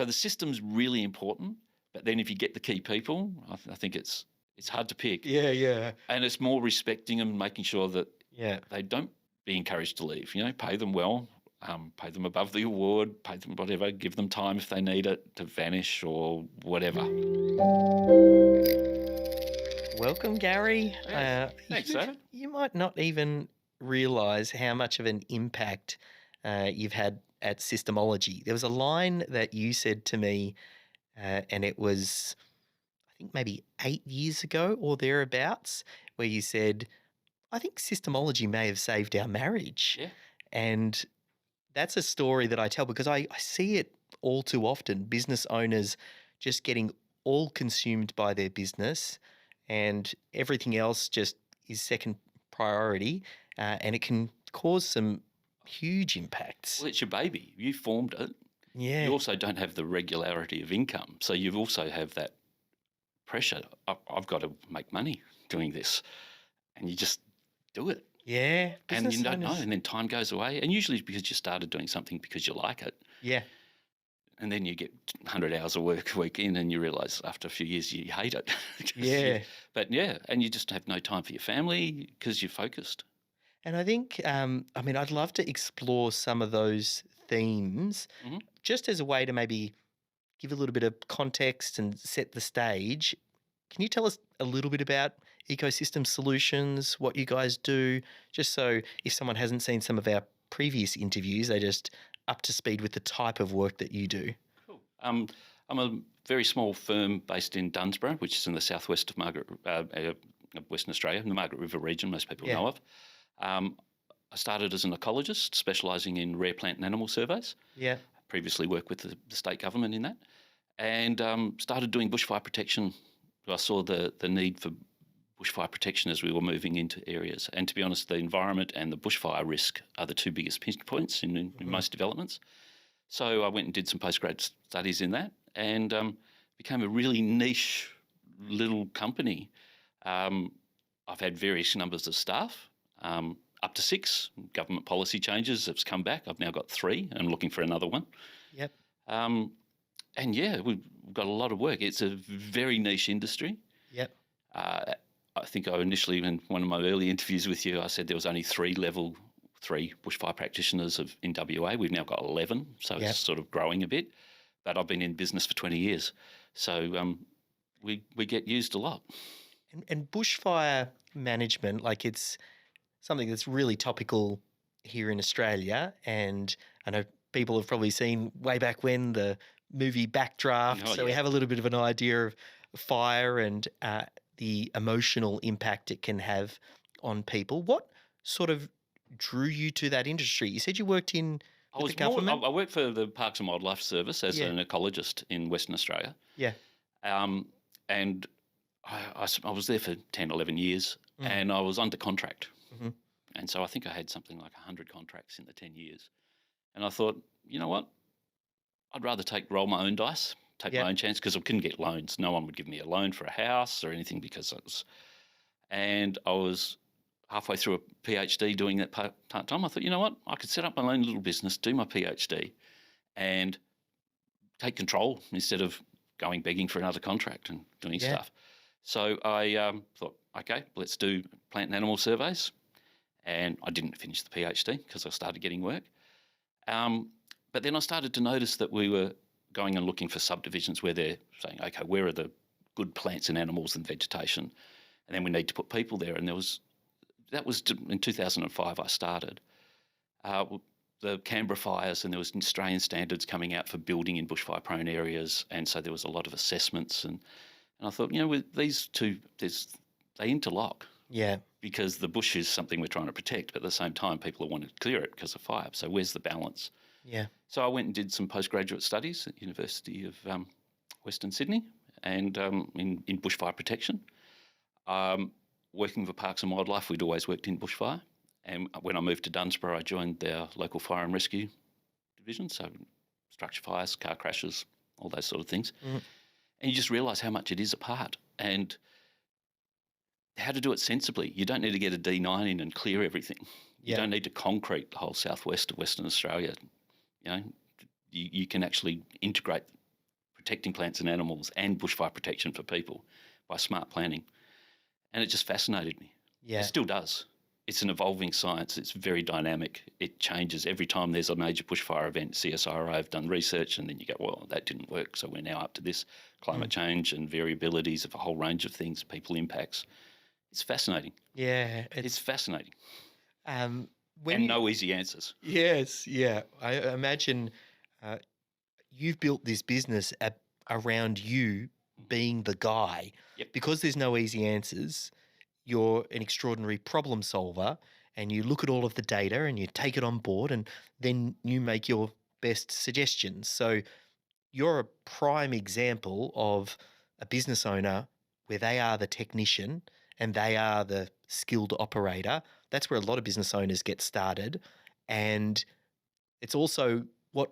So the system's really important, but then if you get the key people, I think it's hard to pick. Yeah. And it's more respecting them, making sure that Yeah. they don't be encouraged to leave. Pay them well, pay them above the award, pay them whatever, give them time if they need it to vanish or whatever. Welcome, Gary. Thanks, David. You might not even realise how much of an impact you've had at Systemology. There was a line that you said to me, and it was, I think, maybe 8 years ago or thereabouts, where you said, I think Systemology may have saved our marriage. Yeah. And that's a story that I tell because I see it all too often, business owners just getting all consumed by their business and everything else just is second priority, and it can cause some huge impacts. Well, it's your baby. You formed it. Yeah. You also don't have the regularity of income. So you also have that pressure. I've got to make money doing this. And you just do it. Yeah. And you don't know. And then time goes away. And usually it's because you started doing something because you like it. Yeah. And then you get 100 hours of work a week in and you realise after a few years you hate it. Yeah. And you just have no time for your family because you're focused. And I think, I'd love to explore some of those themes just as a way to maybe give a little bit of context and set the stage. Can you tell us a little bit about Ecosystem Solutions, what you guys do, just so if someone hasn't seen some of our previous interviews, they're just up to speed with the type of work that you do? Cool. I'm a very small firm based in Dunsborough, which is in the southwest of Western Australia, in the Margaret River region, most people know of. I started as an ecologist, specialising in rare plant and animal surveys. Yeah. Previously worked with the state government in that, and started doing bushfire protection. I saw the need for bushfire protection as we were moving into areas. And to be honest, the environment and the bushfire risk are the two biggest pinch points in most developments. So I went and did some postgrad studies in that and became a really niche little company. I've had various numbers of staff, up to 6. Government policy changes have come back. I've now got 3 and looking for another one. Yep. And we've got a lot of work. It's a very niche industry. Yep. I think initially in one of my early interviews with you, I said there was only 3 level 3 bushfire practitioners in WA. We've now got 11, so it's sort of growing a bit. But I've been in business for 20 years, so we get used a lot. And bushfire management, like it's something that's really topical here in Australia, and I know people have probably seen way back when the movie Backdraft, so we have a little bit of an idea of fire and the emotional impact it can have on people. What sort of drew you to that industry? You said you worked in the government? I worked for the Parks and Wildlife Service as an ecologist in Western Australia. Yeah. And I was there for 10, 11 years and I was under contract. Mm-hmm. And so I think I had something like 100 contracts in the 10 years. And I thought, you know what? I'd rather roll my own dice, take my own chance, because I couldn't get loans. No one would give me a loan for a house or anything because and I was halfway through a PhD doing that part-time. I thought, you know what? I could set up my own little business, do my PhD and take control instead of going begging for another contract and doing stuff. So I thought, okay, let's do plant and animal surveys. And I didn't finish the PhD because I started getting work. But then I started to notice that we were going and looking for subdivisions where they're saying, okay, where are the good plants and animals and vegetation? And then we need to put people there. And that was in 2005 I started. The Canberra fires, and there was Australian standards coming out for building in bushfire-prone areas. And so there was a lot of assessments. And I thought, with these two, they interlock. Yeah. Because the bush is something we're trying to protect, but at the same time, people want to clear it because of fire. So where's the balance? Yeah. So I went and did some postgraduate studies at the University of Western Sydney and in bushfire protection. Working for Parks and Wildlife, we'd always worked in bushfire. And when I moved to Dunsborough, I joined their local fire and rescue division, so structure fires, car crashes, all those sort of things. Mm-hmm. And you just realise how much it is a part and how to do it sensibly. You don't need to get a D9 in and clear everything. You don't need to concrete the whole southwest of Western Australia. You can actually integrate protecting plants and animals and bushfire protection for people by smart planning. And it just fascinated me. Yeah. It still does. It's an evolving science. It's very dynamic. It changes every time there's a major bushfire event. CSIRO have done research, and then you go, well, that didn't work, so we're now up to this. Climate change and variabilities of a whole range of things, people impacts. It's fascinating. Yeah. It's fascinating. When And no easy answers. Yes, yeah. I imagine you've built this business around you being the guy. Yep. Because there's no easy answers, you're an extraordinary problem solver, and you look at all of the data and you take it on board, and then you make your best suggestions. So you're a prime example of a business owner where they are the technician and they are the skilled operator. That's where a lot of business owners get started. And it's also what,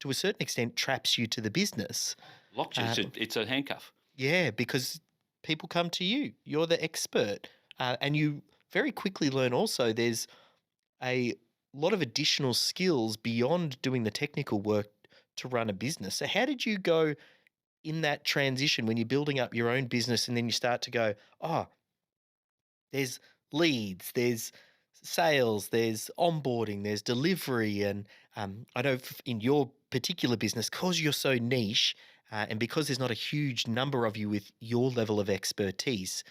to a certain extent, traps you to the business. Locked you. It's a handcuff. Yeah, because people come to you. You're the expert. And you very quickly learn also there's a lot of additional skills beyond doing the technical work to run a business. So how did you go in that transition when you're building up your own business and then you start to go, oh, there's leads, there's sales, there's onboarding, there's delivery. And I know in your particular business, because you're so niche and because there's not a huge number of you with your level of expertise,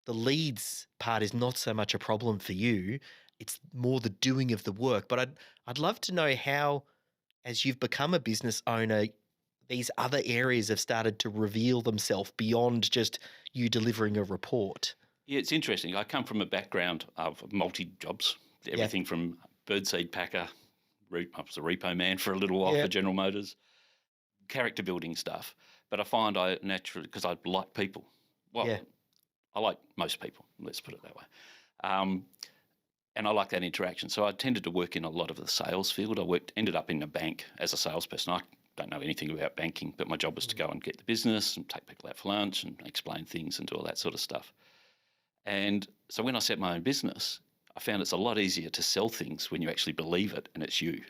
the leads part is not so much a problem for you. It's more the doing of the work. But I'd love to know how, as you've become a business owner, these other areas have started to reveal themselves beyond just you delivering a report. Yeah, it's interesting. I come from a background of multi-jobs, everything from birdseed packer, I was a repo man for a little while for General Motors, character building stuff. But I find I naturally, because I like people, I like most people, let's put it that way. And I like that interaction. So I tended to work in a lot of the sales field. Ended up in a bank as a salesperson. I don't know anything about banking, but my job was to go and get the business and take people out for lunch and explain things and do all that sort of stuff. And so when I set my own business, I found it's a lot easier to sell things when you actually believe it and it's you.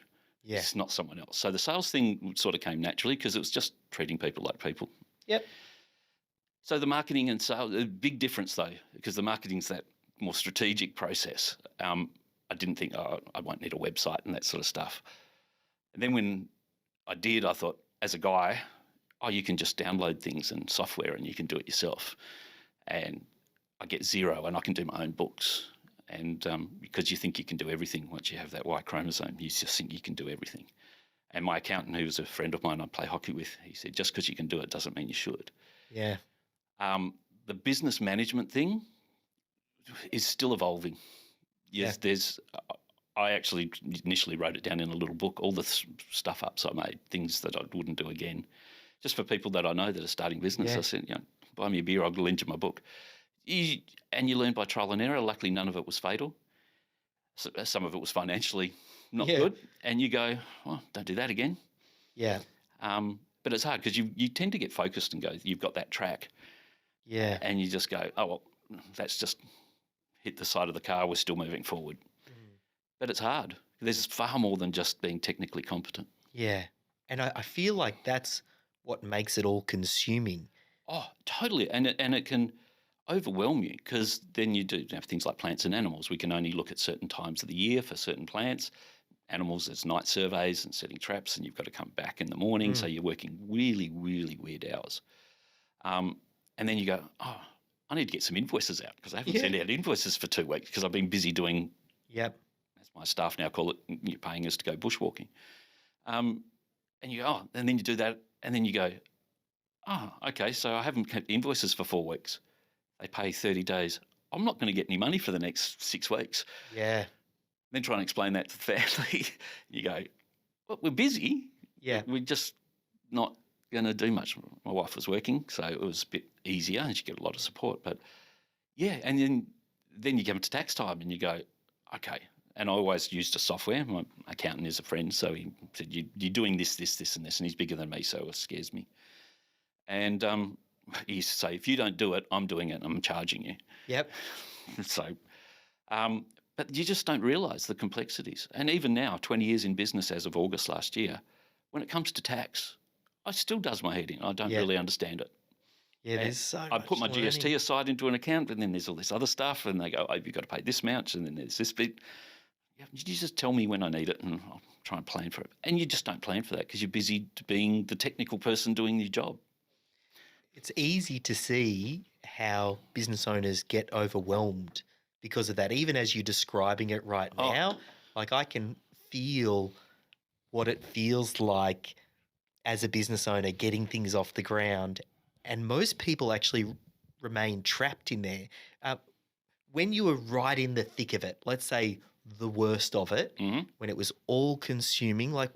Yeah. It's not someone else. So the sales thing sort of came naturally because it was just treating people like people. Yep. So the marketing and sales, a big difference though, because the marketing's that more strategic process. I didn't think, I won't need a website and that sort of stuff. And then when I did, I thought, as a guy, you can just download things and software and you can do it yourself. And I get zero and I can do my own books. And because you think you can do everything once you have that Y chromosome, you just think you can do everything. And my accountant, who was a friend of mine I play hockey with, he said, just because you can do it doesn't mean you should. Yeah. The business management thing is still evolving. Yes, there's. I actually initially wrote it down in a little book, all the stuff ups I made, things that I wouldn't do again, just for people that I know that are starting business. Yeah. I said, buy me a beer, I'll lend you my book. And you learn by trial and error. Luckily, none of it was fatal. So, some of it was financially not good. And you go, don't do that again. Yeah. But it's hard because you tend to get focused and go, you've got that track. Yeah. And you just go, that's just hit the side of the car. We're still moving forward. But it's hard. There's far more than just being technically competent. Yeah. And I feel like that's what makes it all consuming. Oh, totally. And it can overwhelm you because then you do have things like plants and animals. We can only look at certain times of the year for certain plants. Animals, there's night surveys and setting traps, and you've got to come back in the morning. So you're working really, really weird hours. And then you go, I need to get some invoices out because I haven't sent out invoices for 2 weeks because I've been busy doing, as my staff now call it, you're paying us to go bushwalking. And you go, and then you do that, and then you go, okay, so I haven't kept invoices for 4 weeks. They pay 30 days. I'm not going to get any money for the next 6 weeks. Yeah. Then try and explain that to the family. You go, well, we're busy. Yeah. We're just not going to do much. My wife was working, so it was a bit easier and she get a lot of support. But and then you come to tax time and you go, okay. And I always used a software. My accountant is a friend, so he said, you're doing this, this, this, and this, and he's bigger than me, so it scares me. And he used to say, if you don't do it, I'm doing it and I'm charging you. Yep. So, but you just don't realise the complexities. And even now, 20 years in business as of August last year, when it comes to tax, it still does my head in. I don't Yeah. really understand it. Yeah, And there's so I much put my learning. GST aside into an account, and then there's all this other stuff, and they go, "Oh, you've got to pay this amount," and then there's this bit. Yeah, you just tell me when I need it, and I'll try and plan for it. And you just don't plan for that because you're busy being the technical person doing your job. It's easy to see how business owners get overwhelmed because of that. Even as you're describing it right Oh. now, like I can feel what it feels like as a business owner getting things off the ground. And most people actually remain trapped in there. When you were right in the thick of it, let's say the worst of it, Mhm. when it was all consuming, like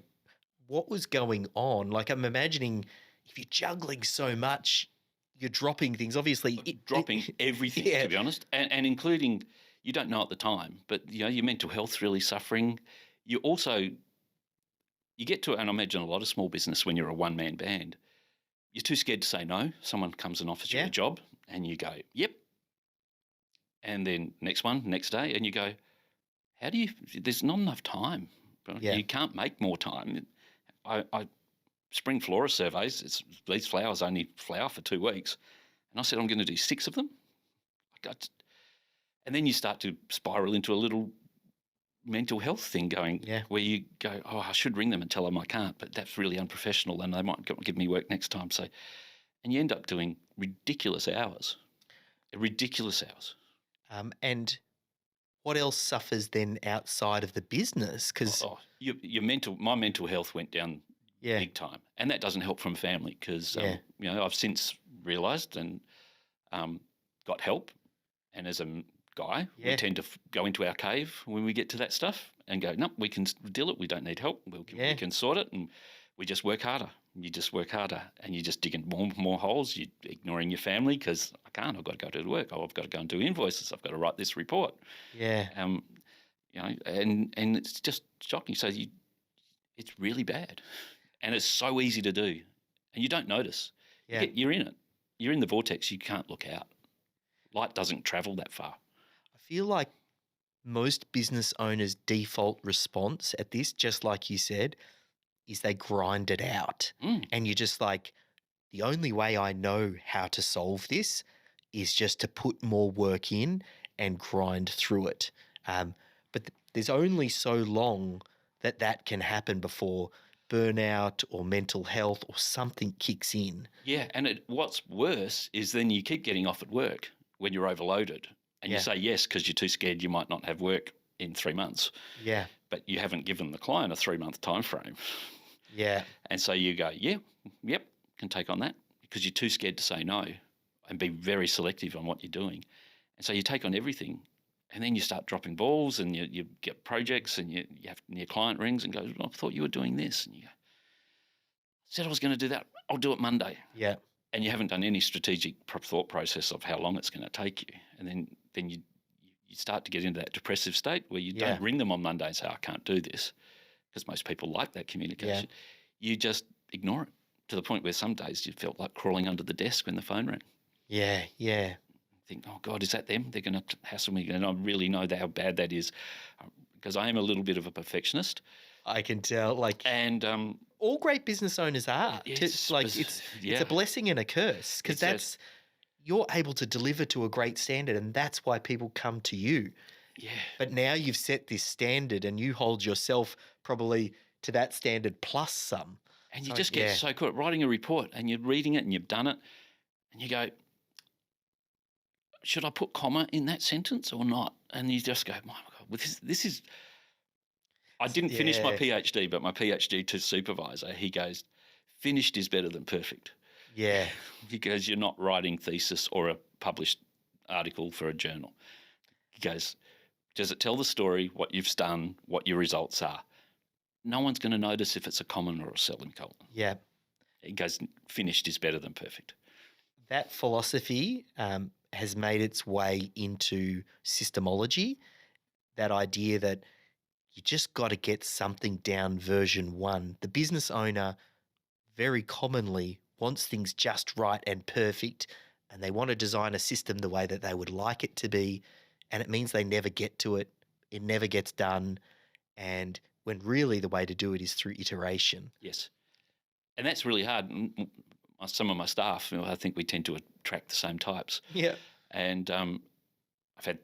what was going on? Like I'm imagining if you're juggling so much, you're dropping things. Obviously, Dropping everything, Yeah. to be honest, and including, you don't know at the time, but your mental health's really suffering. You also, you get to, and I imagine a lot of small business when you're a one-man band, you're too scared to say no. Someone comes and offers you Yeah. a job, and you go, yep. And then next day, and you go, how do you, there's not enough time. Yeah. You can't make more time. I spring flora surveys, these flowers only flower for 2 weeks. And I said, I'm going to do 6 of them. And then you start to spiral into a little mental health thing going, where you go, oh, I should ring them and tell them I can't, but that's really unprofessional and they might give me work next time. So, and you end up doing ridiculous hours. And what else suffers then outside of the business? Because my mental health went down yeah, big time, and that doesn't help from family because I've since realised and got help. And as a guy, we tend to go into our cave when we get to that stuff and go, no, we can deal it. We don't need help. We can sort it, and we just work harder. You just work harder, and you're just digging more holes. You're ignoring your family because I can't. I've got to go to work. Oh, I've got to go and do invoices. I've got to write this report. Yeah. And it's just shocking. So it's really bad, and it's so easy to do, and you don't notice. Yeah. You're in it. You're in the vortex. You can't look out. Light doesn't travel that far. I feel like most business owners' default response at this, just like you said, is they grind it out. And you're just like, the only way I know how to solve this is just to put more work in and grind through it. But there's only so long that can happen before burnout or mental health or something kicks in. Yeah, and what's worse is then you keep getting off at work when you're overloaded, and you say yes because you're too scared you might not have work in 3 months. Yeah. But you haven't given the client a 3-month time frame. Yeah. And so you go, yep, can take on that because you're too scared to say no and be very selective on what you're doing. And so you take on everything, and then you start dropping balls, and you get projects, and your client rings and goes, well, I thought you were doing this. And you go, I said I was going to do that. I'll do it Monday. Yeah. And you haven't done any strategic thought process of how long it's going to take you. And then you start to get into that depressive state where you don't ring them on Monday and say, I can't do this, because most people like that communication. You just ignore it to the point where some days you felt like crawling under the desk when the phone rang. Yeah, yeah. Think, oh, God, is that them? They're going to hassle me. And I really know how bad that is because I am a little bit of a perfectionist. I can tell. And all great business owners are. It's a blessing and a curse because you're able to deliver to a great standard, and that's why people come to you. Yeah. But now you've set this standard, and you hold yourself probably to that standard plus some. And you just get so caught writing a report, and you're reading it, and you've done it, and you go, should I put comma in that sentence or not? And you just go, my God, this is. I didn't finish my PhD, but my PhD to supervisor, he goes, finished is better than perfect. Yeah. He goes, you're not writing thesis or a published article for a journal. He goes, does it tell the story, what you've done, what your results are? No one's going to notice if it's a comma or a semicolon. Yeah. He goes, finished is better than perfect. That philosophy has made its way into systemology, that idea that you just got to get something down version 1. The business owner very commonly wants things just right and perfect, and they want to design a system the way that they would like it to be, and it means they never get to it. It never gets done, and when really the way to do it is through iteration. Yes. And that's really hard. Some of my staff, I think we tend to attract the same types. Yeah. And I've had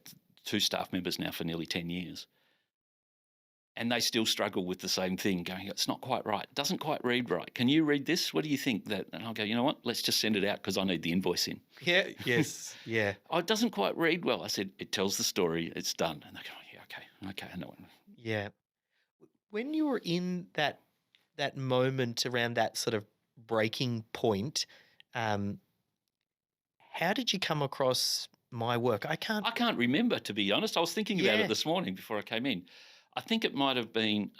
2 staff members now for nearly 10 years. And they still struggle with the same thing, going, it's not quite right. It doesn't quite read right. Can you read this? What do you think? That? And I'll go, you know what? Let's just send it out because I need the invoice in. Yeah. Yes. Yeah. Oh, it doesn't quite read well. I said, it tells the story. It's done. And they go, yeah, okay, I know it. Yeah. When you were in that moment around that sort of breaking point, how did you come across my work? I can't remember, to be honest. I was thinking about it this morning before I came in. I think it might have been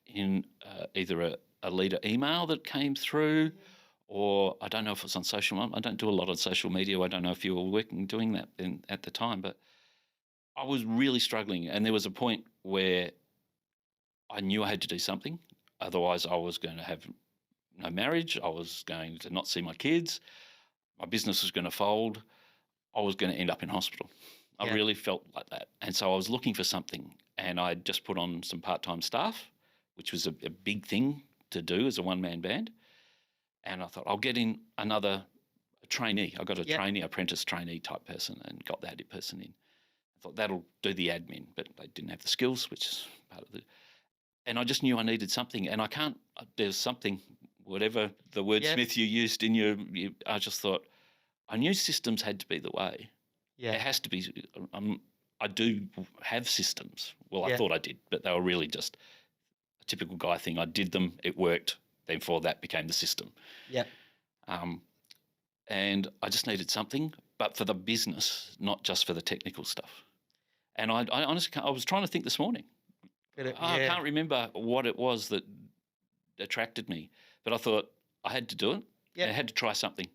in either a leader email that came through, or I don't know if it was on social. I don't do a lot on social media. I don't know if you were doing that at the time, but I was really struggling. And there was a point where I knew I had to do something. Otherwise, I was going to have no marriage. I was going to not see my kids. My business was going to fold. I was going to end up in hospital. I really felt like that. And so I was looking for something, and I just put on some part-time staff, which was a big thing to do as a one-man band. And I thought, I'll get in another trainee. I got a trainee, apprentice trainee type person, and got that person in. I thought that'll do the admin, but they didn't have the skills, which is part of the... And I just knew I needed something, and I can't... There's something, whatever the wordsmith you used in your... I just thought, I knew systems had to be the way. Yeah. It has to be... I do have systems. Well, I thought I did, but they were really just a typical guy thing. I did them, it worked, therefore that became the system. Yeah. And I just needed something, but for the business, not just for the technical stuff. And I honestly, I was trying to think this morning. I can't remember what it was that attracted me, but I thought I had to do it. Yeah. I had to try something,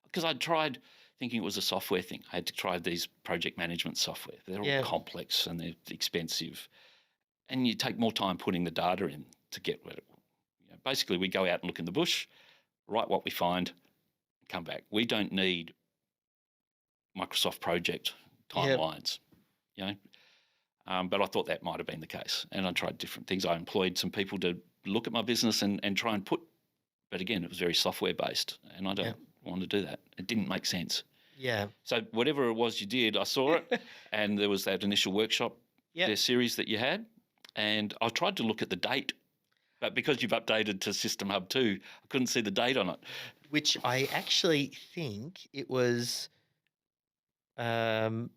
because I'd tried thinking it was a software thing. I had to try these project management software. They're all complex and they're expensive, and you take more time putting the data in to get what it. Basically, we go out and look in the bush, write what we find, come back. We don't need Microsoft project timelines, but I thought that might have been the case, and I tried different things. I employed some people to look at my business and try and put, but again, it was very software based, and I don't want to do that. It didn't make sense. Yeah. So whatever it was you did, I saw it, and there was that initial workshop series that you had, and I tried to look at the date, but because you've updated to System Hub 2, I couldn't see the date on it. Which I actually think it was 8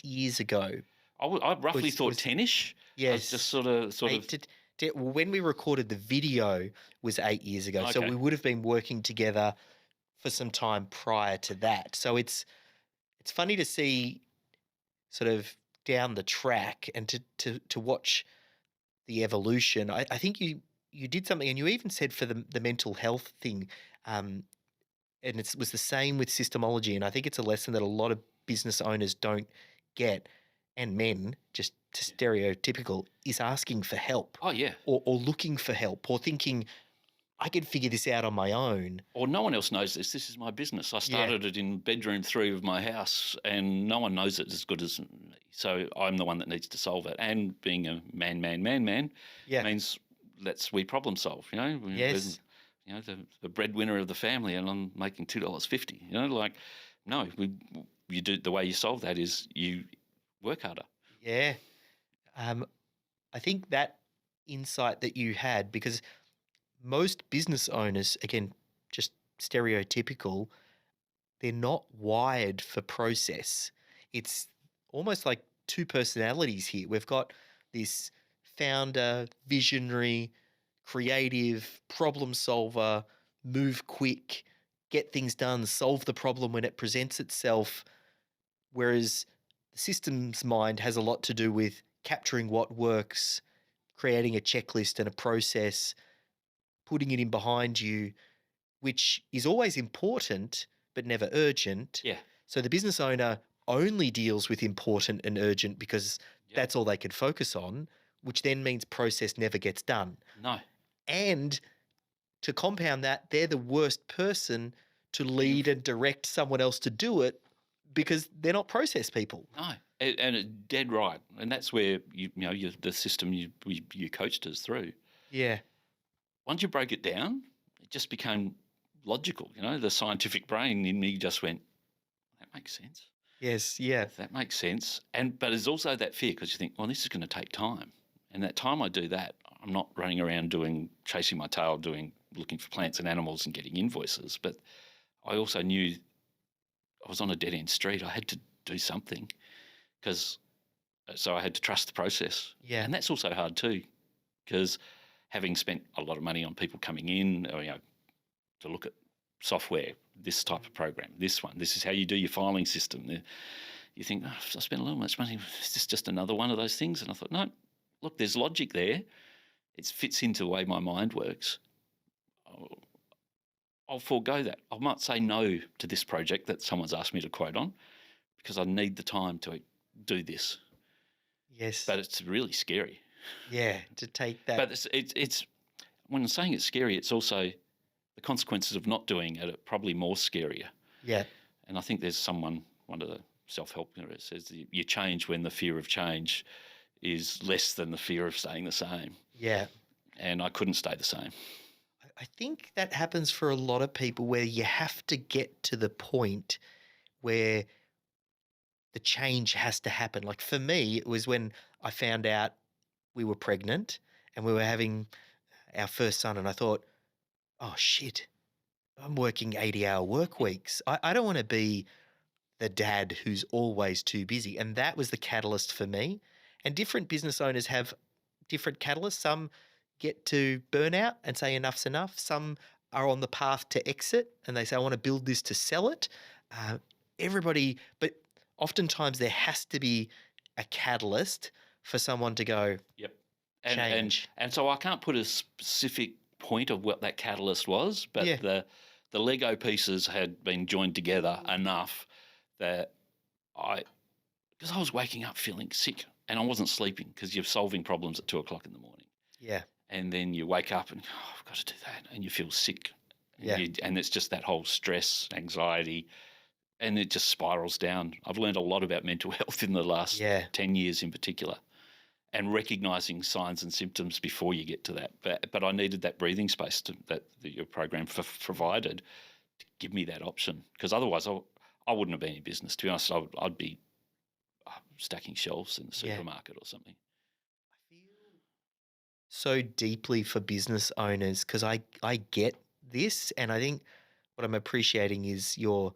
years ago. I roughly thought 10-ish. Yes. I was just sort of. When we recorded the video was 8 years ago. Okay. So we would have been working together for some time prior to that. So it's funny to see sort of down the track and to watch the evolution. I think you did something, and you even said for the mental health thing, and it was the same with systemology. And I think it's a lesson that a lot of business owners don't get, and men, just stereotypical, is asking for help. Oh, yeah. Or looking for help, or thinking, I can figure this out on my own. Or no one else knows this. This is my business. I started it in bedroom 3 of my house, and no one knows it as good as me. So I'm the one that needs to solve it. And being a man means we problem solve, Yes. The breadwinner of the family, and I'm making $2.50. No, you do, the way you solve that is you work harder. Yeah. I think that insight that you had, because most business owners, again, just stereotypical, they're not wired for process. It's almost like two personalities here. We've got this founder, visionary, creative, problem solver, move quick, get things done, solve the problem when it presents itself, whereas the systems mind has a lot to do with capturing what works, creating a checklist and a process, putting it in behind you, which is always important but never urgent. Yeah. So the business owner only deals with important and urgent because that's all they can focus on, which then means process never gets done. No. And to compound that, they're the worst person to lead and direct someone else to do it because they're not process people. No, and it's dead right. And that's where the system you coached us through. Yeah. once you broke it down, it just became logical. The scientific brain in me just went, that makes sense. Yes, yeah. That makes sense. But there's also that fear because you think, well, this is going to take time. And that time I do that, I'm not running around chasing my tail, looking for plants and animals and getting invoices. But I also knew I was on a dead end street. I had to do something so I had to trust the process. Yeah. And that's also hard too, because having spent a lot of money on people coming in, to look at software, this type of program, this is how you do your filing system. You think, I spent a little much money. Is this just another one of those things? And I thought, no, look, there's logic there. It fits into the way my mind works. I'll forego that. I might say no to this project that someone's asked me to quote on because I need the time to do this. Yes. But it's really scary. Yeah, to take that. But it's when I'm saying it's scary, it's also the consequences of not doing it are probably more scarier. Yeah. And I think there's one of the self-help says you change when the fear of change is less than the fear of staying the same. Yeah. And I couldn't stay the same. I think that happens for a lot of people where you have to get to the point where the change has to happen. Like for me, it was when I found out we were pregnant and we were having our first son, and I thought, oh shit, I'm working 80-hour work weeks. I don't want to be the dad who's always too busy. And that was the catalyst for me. And different business owners have different catalysts. Some get to burnout and say enough's enough. Some are on the path to exit and they say, I want to build this to sell it. But oftentimes there has to be a catalyst for someone to go, yep. Change. And so I can't put a specific point of what that catalyst was, but the Lego pieces had been joined together enough that because I was waking up feeling sick and I wasn't sleeping because you're solving problems at 2:00 in the morning. Yeah. And then you wake up and I've got to do that, and you feel sick. And it's just that whole stress, anxiety, and it just spirals down. I've learned a lot about mental health in the last 10 years in particular, and recognizing signs and symptoms before you get to that. But I needed that breathing space that your program provided to give me that option, because otherwise I wouldn't have been in business. To be honest, I'd be stacking shelves in the supermarket or something. I feel so deeply for business owners because I get this, and I think what I'm appreciating is your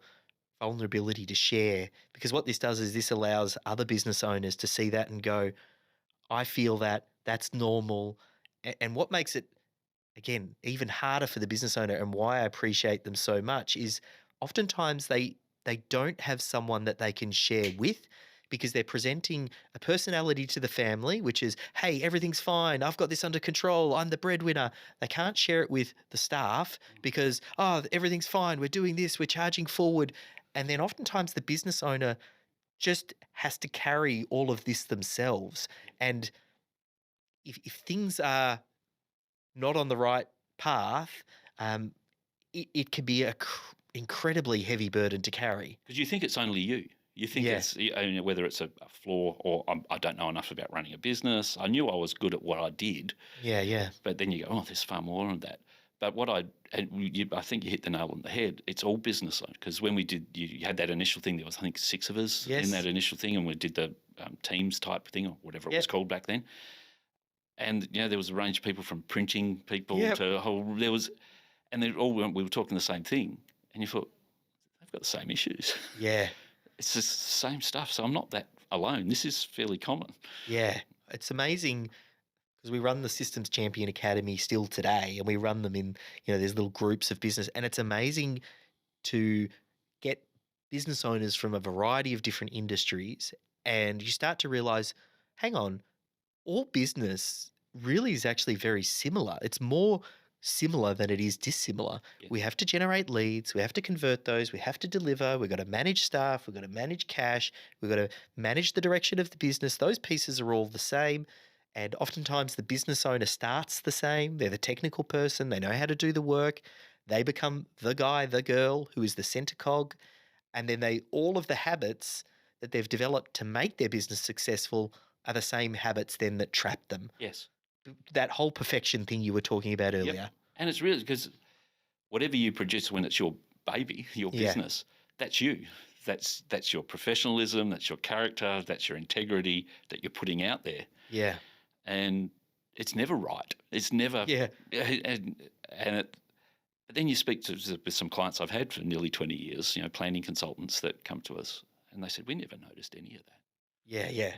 vulnerability to share, because what this does is this allows other business owners to see that and go, I feel that's normal. And what makes it, again, even harder for the business owner and why I appreciate them so much is oftentimes they don't have someone that they can share with, because they're presenting a personality to the family, which is, hey, everything's fine. I've got this under control. I'm the breadwinner. They can't share it with the staff because, everything's fine. We're doing this. We're charging forward. And then oftentimes the business owner just has to carry all of this themselves. And if things are not on the right path, it can be incredibly heavy burden to carry. Because you think it's only you. You think it's whether it's a flaw or I don't know enough about running a business. I knew I was good at what I did. Yeah, yeah. But then you go, there's far more than that. But I think you hit the nail on the head. It's all business owned, because when we did, you had that initial thing. There was, I think, 6 of us in that initial thing, and we did the Teams type thing or whatever it was called back then. And there was a range of people, from printing people to a whole. And they all we were talking the same thing, and you thought they've got the same issues. Yeah. It's the same stuff, so I'm not that alone. This is fairly common. Yeah, it's amazing because we run the Systems Champion Academy still today, and we run them in, there's little groups of business, and it's amazing to get business owners from a variety of different industries, and you start to realize, hang on, all business really is actually very similar. It's more similar than it is dissimilar. Yeah. We have to generate leads. We have to convert those. We have to deliver. We've got to manage staff. We've got to manage cash. We've got to manage the direction of the business. Those pieces are all the same. And oftentimes the business owner starts the same. They're the technical person. They know how to do the work. They become the guy, the girl who is the center cog. And then all of the habits that they've developed to make their business successful are the same habits then that trap them. Yes. that whole perfection thing you were talking about Yep. earlier. And it's really because whatever you produce when it's your baby, your Yeah. business, that's you. That's your professionalism, that's your character, that's your integrity that you're putting out there. Yeah. And it's never right. It's never. Yeah. And then you speak with some clients I've had for nearly 20 years, planning consultants that come to us, and they said, we never noticed any of that. Yeah, yeah.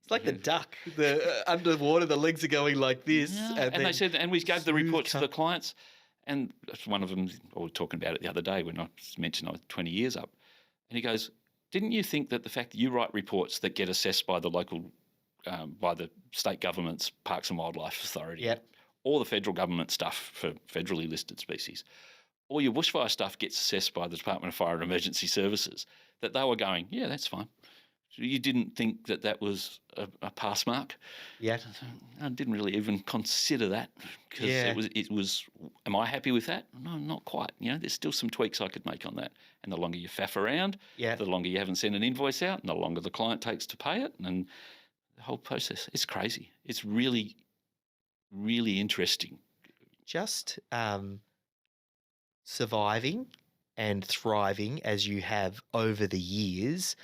It's like the duck, the underwater, the legs are going like this. Yeah. And they said, and we gave the reports to the clients, and one of them, we were talking about it the other day when I mentioned I was 20 years up, and he goes, didn't you think that the fact that you write reports that get assessed by the local, by the state government's Parks and Wildlife Authority, Yep. or the federal government stuff for federally listed species, all your bushfire stuff gets assessed by the Department of Fire and Emergency Services, that they were going, yeah, that's fine. You didn't think that that was a pass mark? Yeah. I didn't really even consider that because it was, am I happy with that? No, not quite. There's still some tweaks I could make on that. And the longer you faff around, the longer you haven't sent an invoice out, and the longer the client takes to pay it. And the whole process, it's crazy. It's really, really interesting. Just surviving and thriving as you have over the years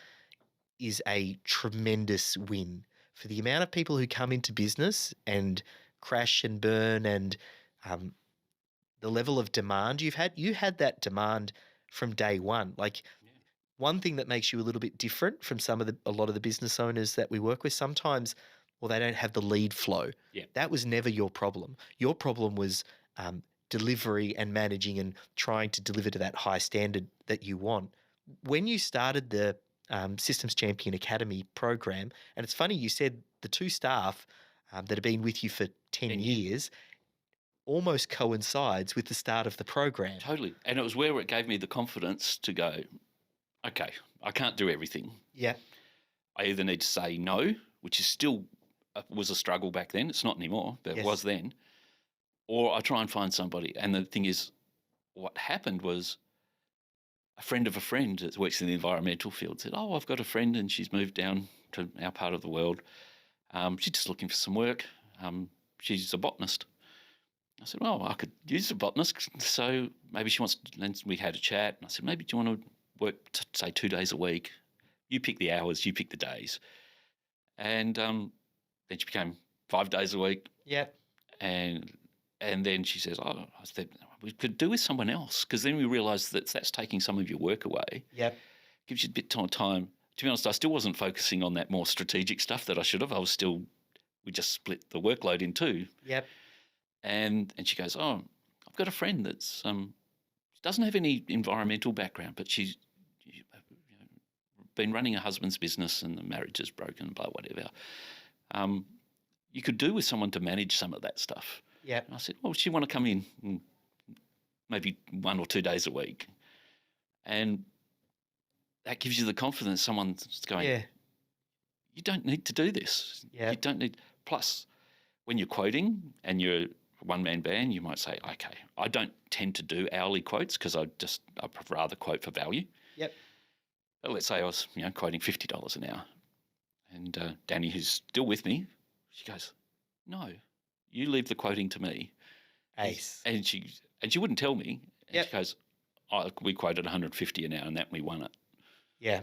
is a tremendous win for the amount of people who come into business and crash and burn, and the level of demand you've had. You had that demand from day one. Like, one thing that makes you a little bit different from a lot of the business owners that we work with, sometimes, well, they don't have the lead flow. Yeah. That was never your problem. Your problem was delivery and managing and trying to deliver to that high standard that you want. When you started the Systems Champion Academy program, and it's funny, you said the two staff that have been with you for 10 years almost coincides with the start of the program. Totally. And it was where it gave me the confidence to go, okay, I can't do everything. Yeah. I either need to say no, which is still was a struggle back then. It's not anymore, but it was then. Or I try and find somebody. And the thing is, what happened was a friend of a friend that works in the environmental field said, oh, I've got a friend and she's moved down to our part of the world. She's just looking for some work. She's a botanist. I said, well, I could use a botanist. So maybe she wants to, and we had a chat. And I said, maybe do you want to work, say, 2 days a week? You pick the hours, you pick the days. And then she became 5 days a week. Yeah. And then she says, oh, I said, we could do with someone else, because then we realised that that's taking some of your work away. Yep. Gives you a bit of time. To be honest, I still wasn't focusing on that more strategic stuff that I should have. We just split the workload in two. Yep. And she goes, oh, I've got a friend that's doesn't have any environmental background, but she's been running her husband's business and the marriage is broken, blah, whatever. You could do with someone to manage some of that stuff. Yeah. I said, well, she want to come in maybe 1 or 2 days a week. And that gives you the confidence someone's going, you don't need to do this. Yeah. You don't need, plus when you're quoting and you're a one-man band, you might say, okay, I don't tend to do hourly quotes because I'd rather quote for value. Yep. But let's say I was, quoting $50 an hour. And Danny, who's still with me, she goes, no, you leave the quoting to me. Ace. And she wouldn't tell me. And she goes, oh, we quoted $150 an hour and that we won it. Yeah.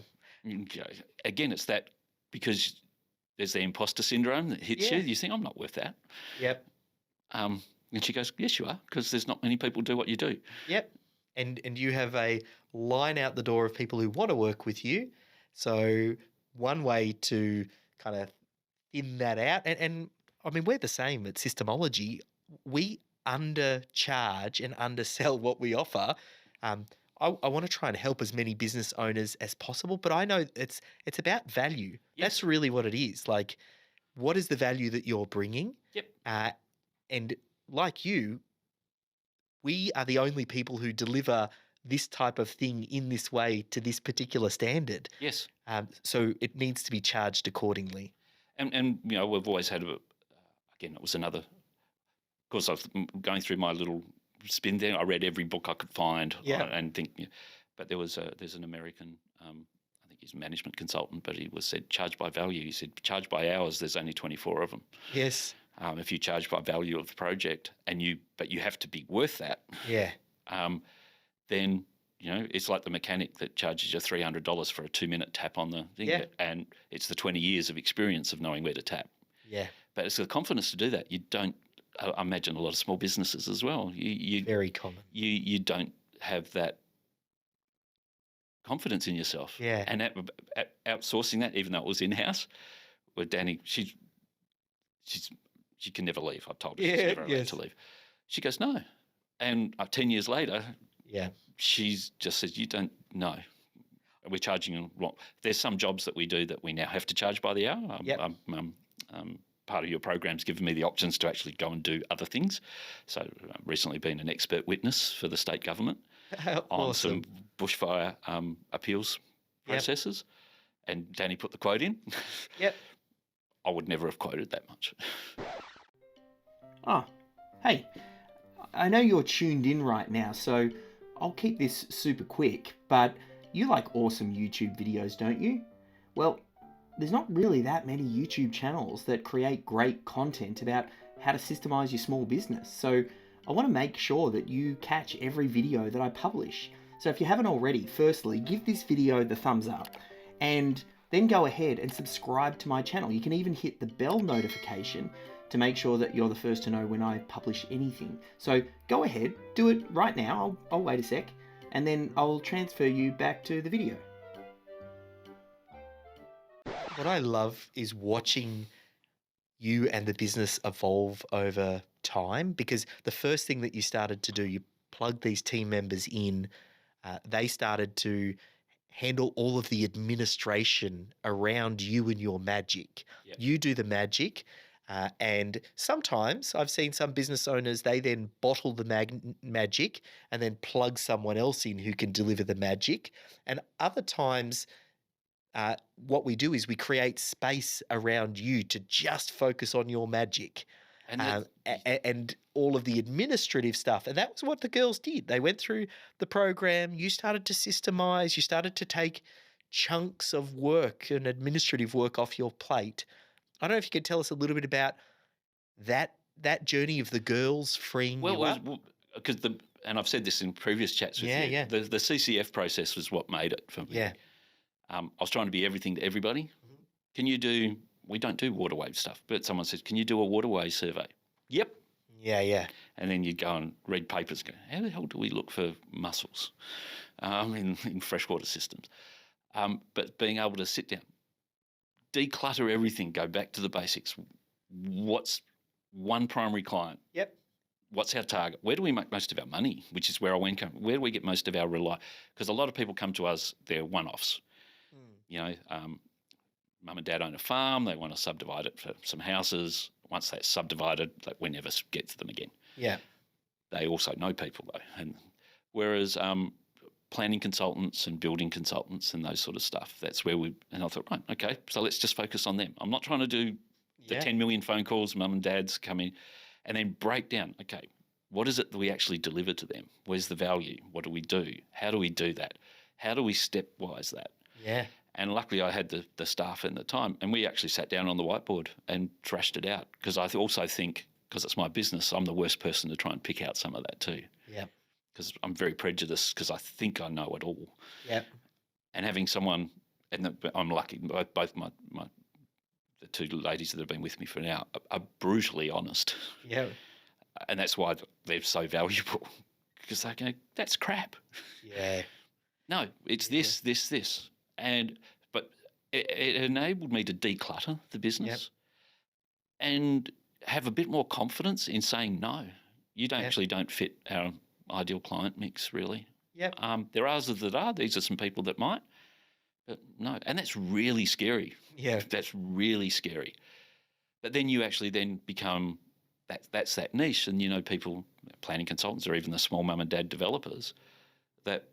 Again, it's that because there's the imposter syndrome that hits you. You think, I'm not worth that. Yep. And she goes, yes, you are, because there's not many people do what you do. Yep. And you have a line out the door of people who want to work with you. So one way to kind of thin that out, and I mean, we're the same at Systemology. We undercharge and undersell what we offer. I want to try and help as many business owners as possible, but I know it's about value. Yes. That's really what it is. Like, what is the value that you're bringing? Yep. And like you, we are the only people who deliver this type of thing in this way to this particular standard. Yes. So it needs to be charged accordingly. And we've always had again, it was another. Of course, I was going through my little spin there. I read every book I could find. And think, but there's an American, I think he's a management consultant, but he said charge by value. He said charge by hours. There's only 24 of them. Yes. if you charge by value of the project, but you have to be worth that, Yeah. then it's like the mechanic that charges you $300 for a 2-minute tap on the thing, Yeah. and it's the 20 years of experience of knowing where to tap. Yeah. But it's the confidence to do that. You don't. I imagine a lot of small businesses as well. Very common. You don't have that confidence in yourself. Yeah. And outsourcing that, even though it was in house, with Danny, she can never leave. I've told her she's never allowed to leave. She goes, no. And 10 years later, she's just says, you don't know. We're charging a lot. There's some jobs that we do that we now have to charge by the hour. Part of your program's given me the options to actually go and do other things. So I've recently been an expert witness for the state government on some bushfire appeals processes. And Danny put the quote in. Yep. I would never have quoted that much. Oh, hey, I know you're tuned in right now, so I'll keep this super quick, but you like awesome YouTube videos, don't you? Well, there's not really that many YouTube channels that create great content about how to systemize your small business, so I want to make sure that you catch every video that I publish. So if you haven't already, firstly, give this video the thumbs up, and then go ahead and subscribe to my channel. You can even hit the bell notification to make sure that you're the first to know when I publish anything. So go ahead, do it right now. I'll wait a sec, and then I'll transfer you back to the video. What I love is watching you and the business evolve over time, because the first thing that you started to do, you plugged these team members in, they started to handle all of the administration around you and your magic. Yep. You do the magic, and sometimes I've seen some business owners, they then bottle the magic and then plug someone else in who can deliver the magic. And other times, what we do is we create space around you to just focus on your magic. And all of the administrative stuff. And that was what the girls did. They went through the program. You started to systemize. You started to take chunks of work and administrative work off your plate. I don't know if you could tell us a little bit about that journey of the girls freeing you up. Because and I've said this in previous chats with you. Yeah. The CCF process was what made it for me. Yeah. I was trying to be everything to everybody. Mm-hmm. We don't do water wave stuff, but someone says, can you do a water wave survey? Yep. Yeah. And then you'd go and read papers, go, how the hell do we look for mussels in freshwater systems? But being able to sit down, declutter everything, go back to the basics. What's one primary client? Yep. What's our target? Where do we make most of our money? Which is where I went. Where do we get most of our Because a lot of people come to us, they're one-offs. Mum and dad own a farm. They want to subdivide it for some houses. Once that's subdivided, we never get to them again. Yeah. They also know people, though. And whereas planning consultants and building consultants and those sort of stuff, that's where and I thought, right, okay, so let's just focus on them. I'm not trying to do the 10 million phone calls, mum and dads come in, and then break down, okay, what is it that we actually deliver to them? Where's the value? What do we do? How do we do that? How do we stepwise that? Yeah. And luckily I had the staff and the time, and we actually sat down on the whiteboard and thrashed it out, because I also think, because it's my business, I'm the worst person to try and pick out some of that too. Yeah. Because I'm very prejudiced, because I think I know it all. Yeah. And having someone, and I'm lucky, both the two ladies that have been with me for now are brutally honest. Yeah. And that's why they're so valuable, because they go, that's crap. Yeah. No, it's this. But it enabled me to declutter the business and have a bit more confidence in saying no. You actually don't fit our ideal client mix, really. Yep. There are others that are. These are some people that might, but no. And that's really scary. Yeah. That's really scary. But then you actually then become that's that niche, and people, planning consultants, or even the small mum and dad developers, that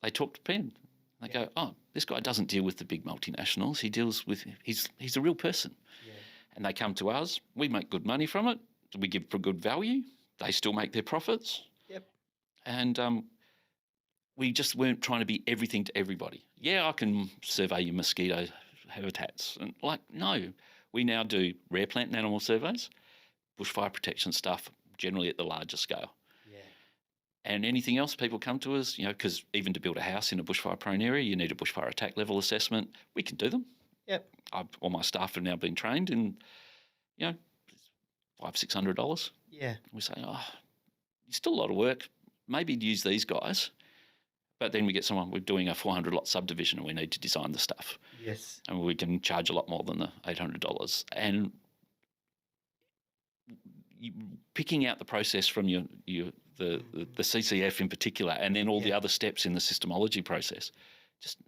they talk to Penn. They go, oh, this guy doesn't deal with the big multinationals. He deals with he's a real person. Yeah. And they come to us. We make good money from it. We give for good value. They still make their profits. Yep. And we just weren't trying to be everything to everybody. Yeah, I can survey your mosquito habitats. And no, we now do rare plant and animal surveys. bushfire protection stuff, generally at the larger scale. Yeah. And anything else, people come to us, because even to build a house in a bushfire-prone area, you need a bushfire attack level assessment. We can do them. Yep. All my staff have now been trained in, $500-600. Yeah. We say, it's still a lot of work. Maybe use these guys. But then we get someone, we're doing a 400-lot subdivision and we need to design the stuff. Yes. And we can charge a lot more than the $800. And picking out the process from the CCF in particular, and then all the other steps in the systemology process, just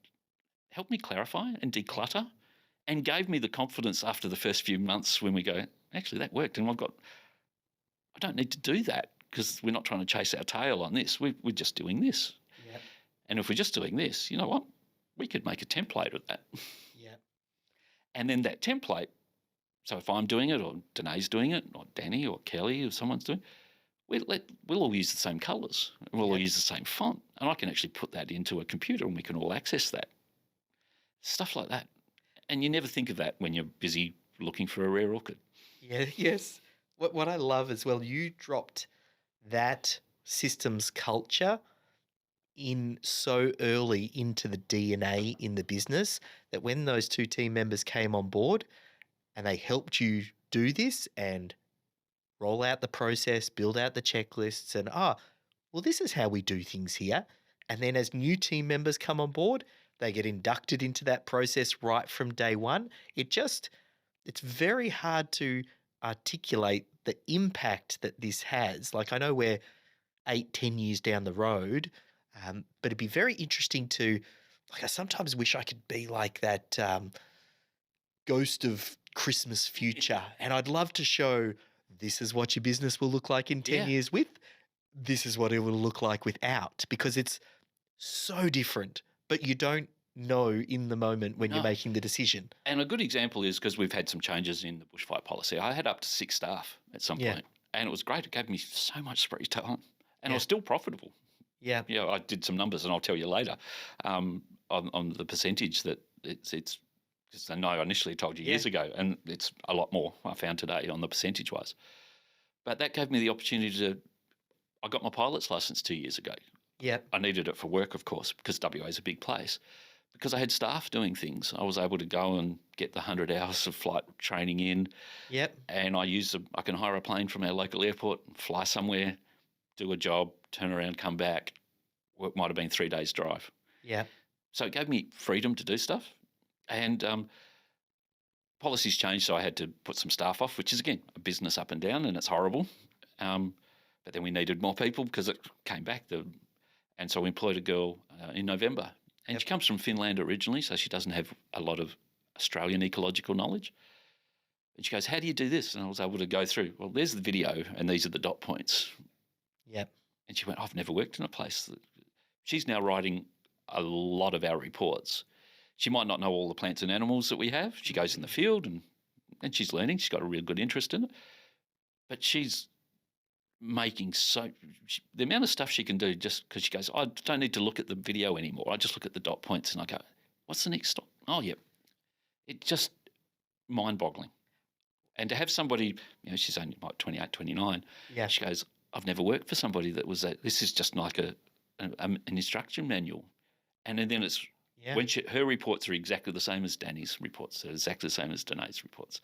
helped me clarify and declutter, and gave me the confidence after the first few months when we go, actually that worked, and I don't need to do that because we're not trying to chase our tail on this. We're just doing this. Yep. And if we're just doing this, you know what? We could make a template of that. Yeah. And then that template, so if I'm doing it or Danae's doing it or Danny or Kelly or someone's doing it, we'll all use the same colours. We'll all use the same font. And I can actually put that into a computer and we can all access that. Stuff like that. And you never think of that when you're busy looking for a rare orchid. Yeah, yes. What I love as well, you dropped that systems culture in so early into the DNA in the business that when those two team members came on board and they helped you do this and roll out the process, build out the checklists and, well, this is how we do things here. And then as new team members come on board, they get inducted into that process right from day one. It's very hard to articulate the impact that this has. Like, I know we're 8-10 years down the road, but it'd be very interesting to, I sometimes wish I could be like that ghost of Christmas future. And I'd love to show this is what your business will look like in 10 years with, this is what it will look like without, because it's so different, but you don't know in the moment when you're making the decision. And a good example is because we've had some changes in the bushfire policy. I had up to 6 staff at some point, and it was great. It gave me so much free time, and I was still profitable. Yeah. I did some numbers, and I'll tell you later on the percentage that it's because I know I initially told you years ago, and it's a lot more I found today on the percentage-wise. But that gave me the opportunity I got my pilot's license 2 years ago. Yeah. I needed it for work, of course, because WA is a big place. Because I had staff doing things, I was able to go and get the 100 hours of flight training in. Yep. And I can hire a plane from our local airport, fly somewhere, do a job, turn around, come back. It might have been 3 days drive. Yeah. So it gave me freedom to do stuff. And policies changed, so I had to put some staff off, which is, again, a business up and down, and it's horrible. But then we needed more people because it came back. And so we employed a girl in November. And she comes from Finland originally, so she doesn't have a lot of Australian ecological knowledge. And she goes, how do you do this? And I was able to go through, well, there's the video and these are the dot points. Yep. And she went, I've never worked in a place. She's now writing a lot of our reports. She might not know all the plants and animals that we have. She goes in the field and she's learning. She's got a real good interest in it. But she's making the amount of stuff she can do just because she goes, I don't need to look at the video anymore. I just look at the dot points and I go, what's the next stop? Oh, yeah. It's just mind-boggling. And to have somebody, she's only like 28, 29. Yeah. She goes, I've never worked for somebody that was that. This is just like an instruction manual. And then it's when her reports are exactly the same as Danny's reports, they're exactly the same as Danae's reports.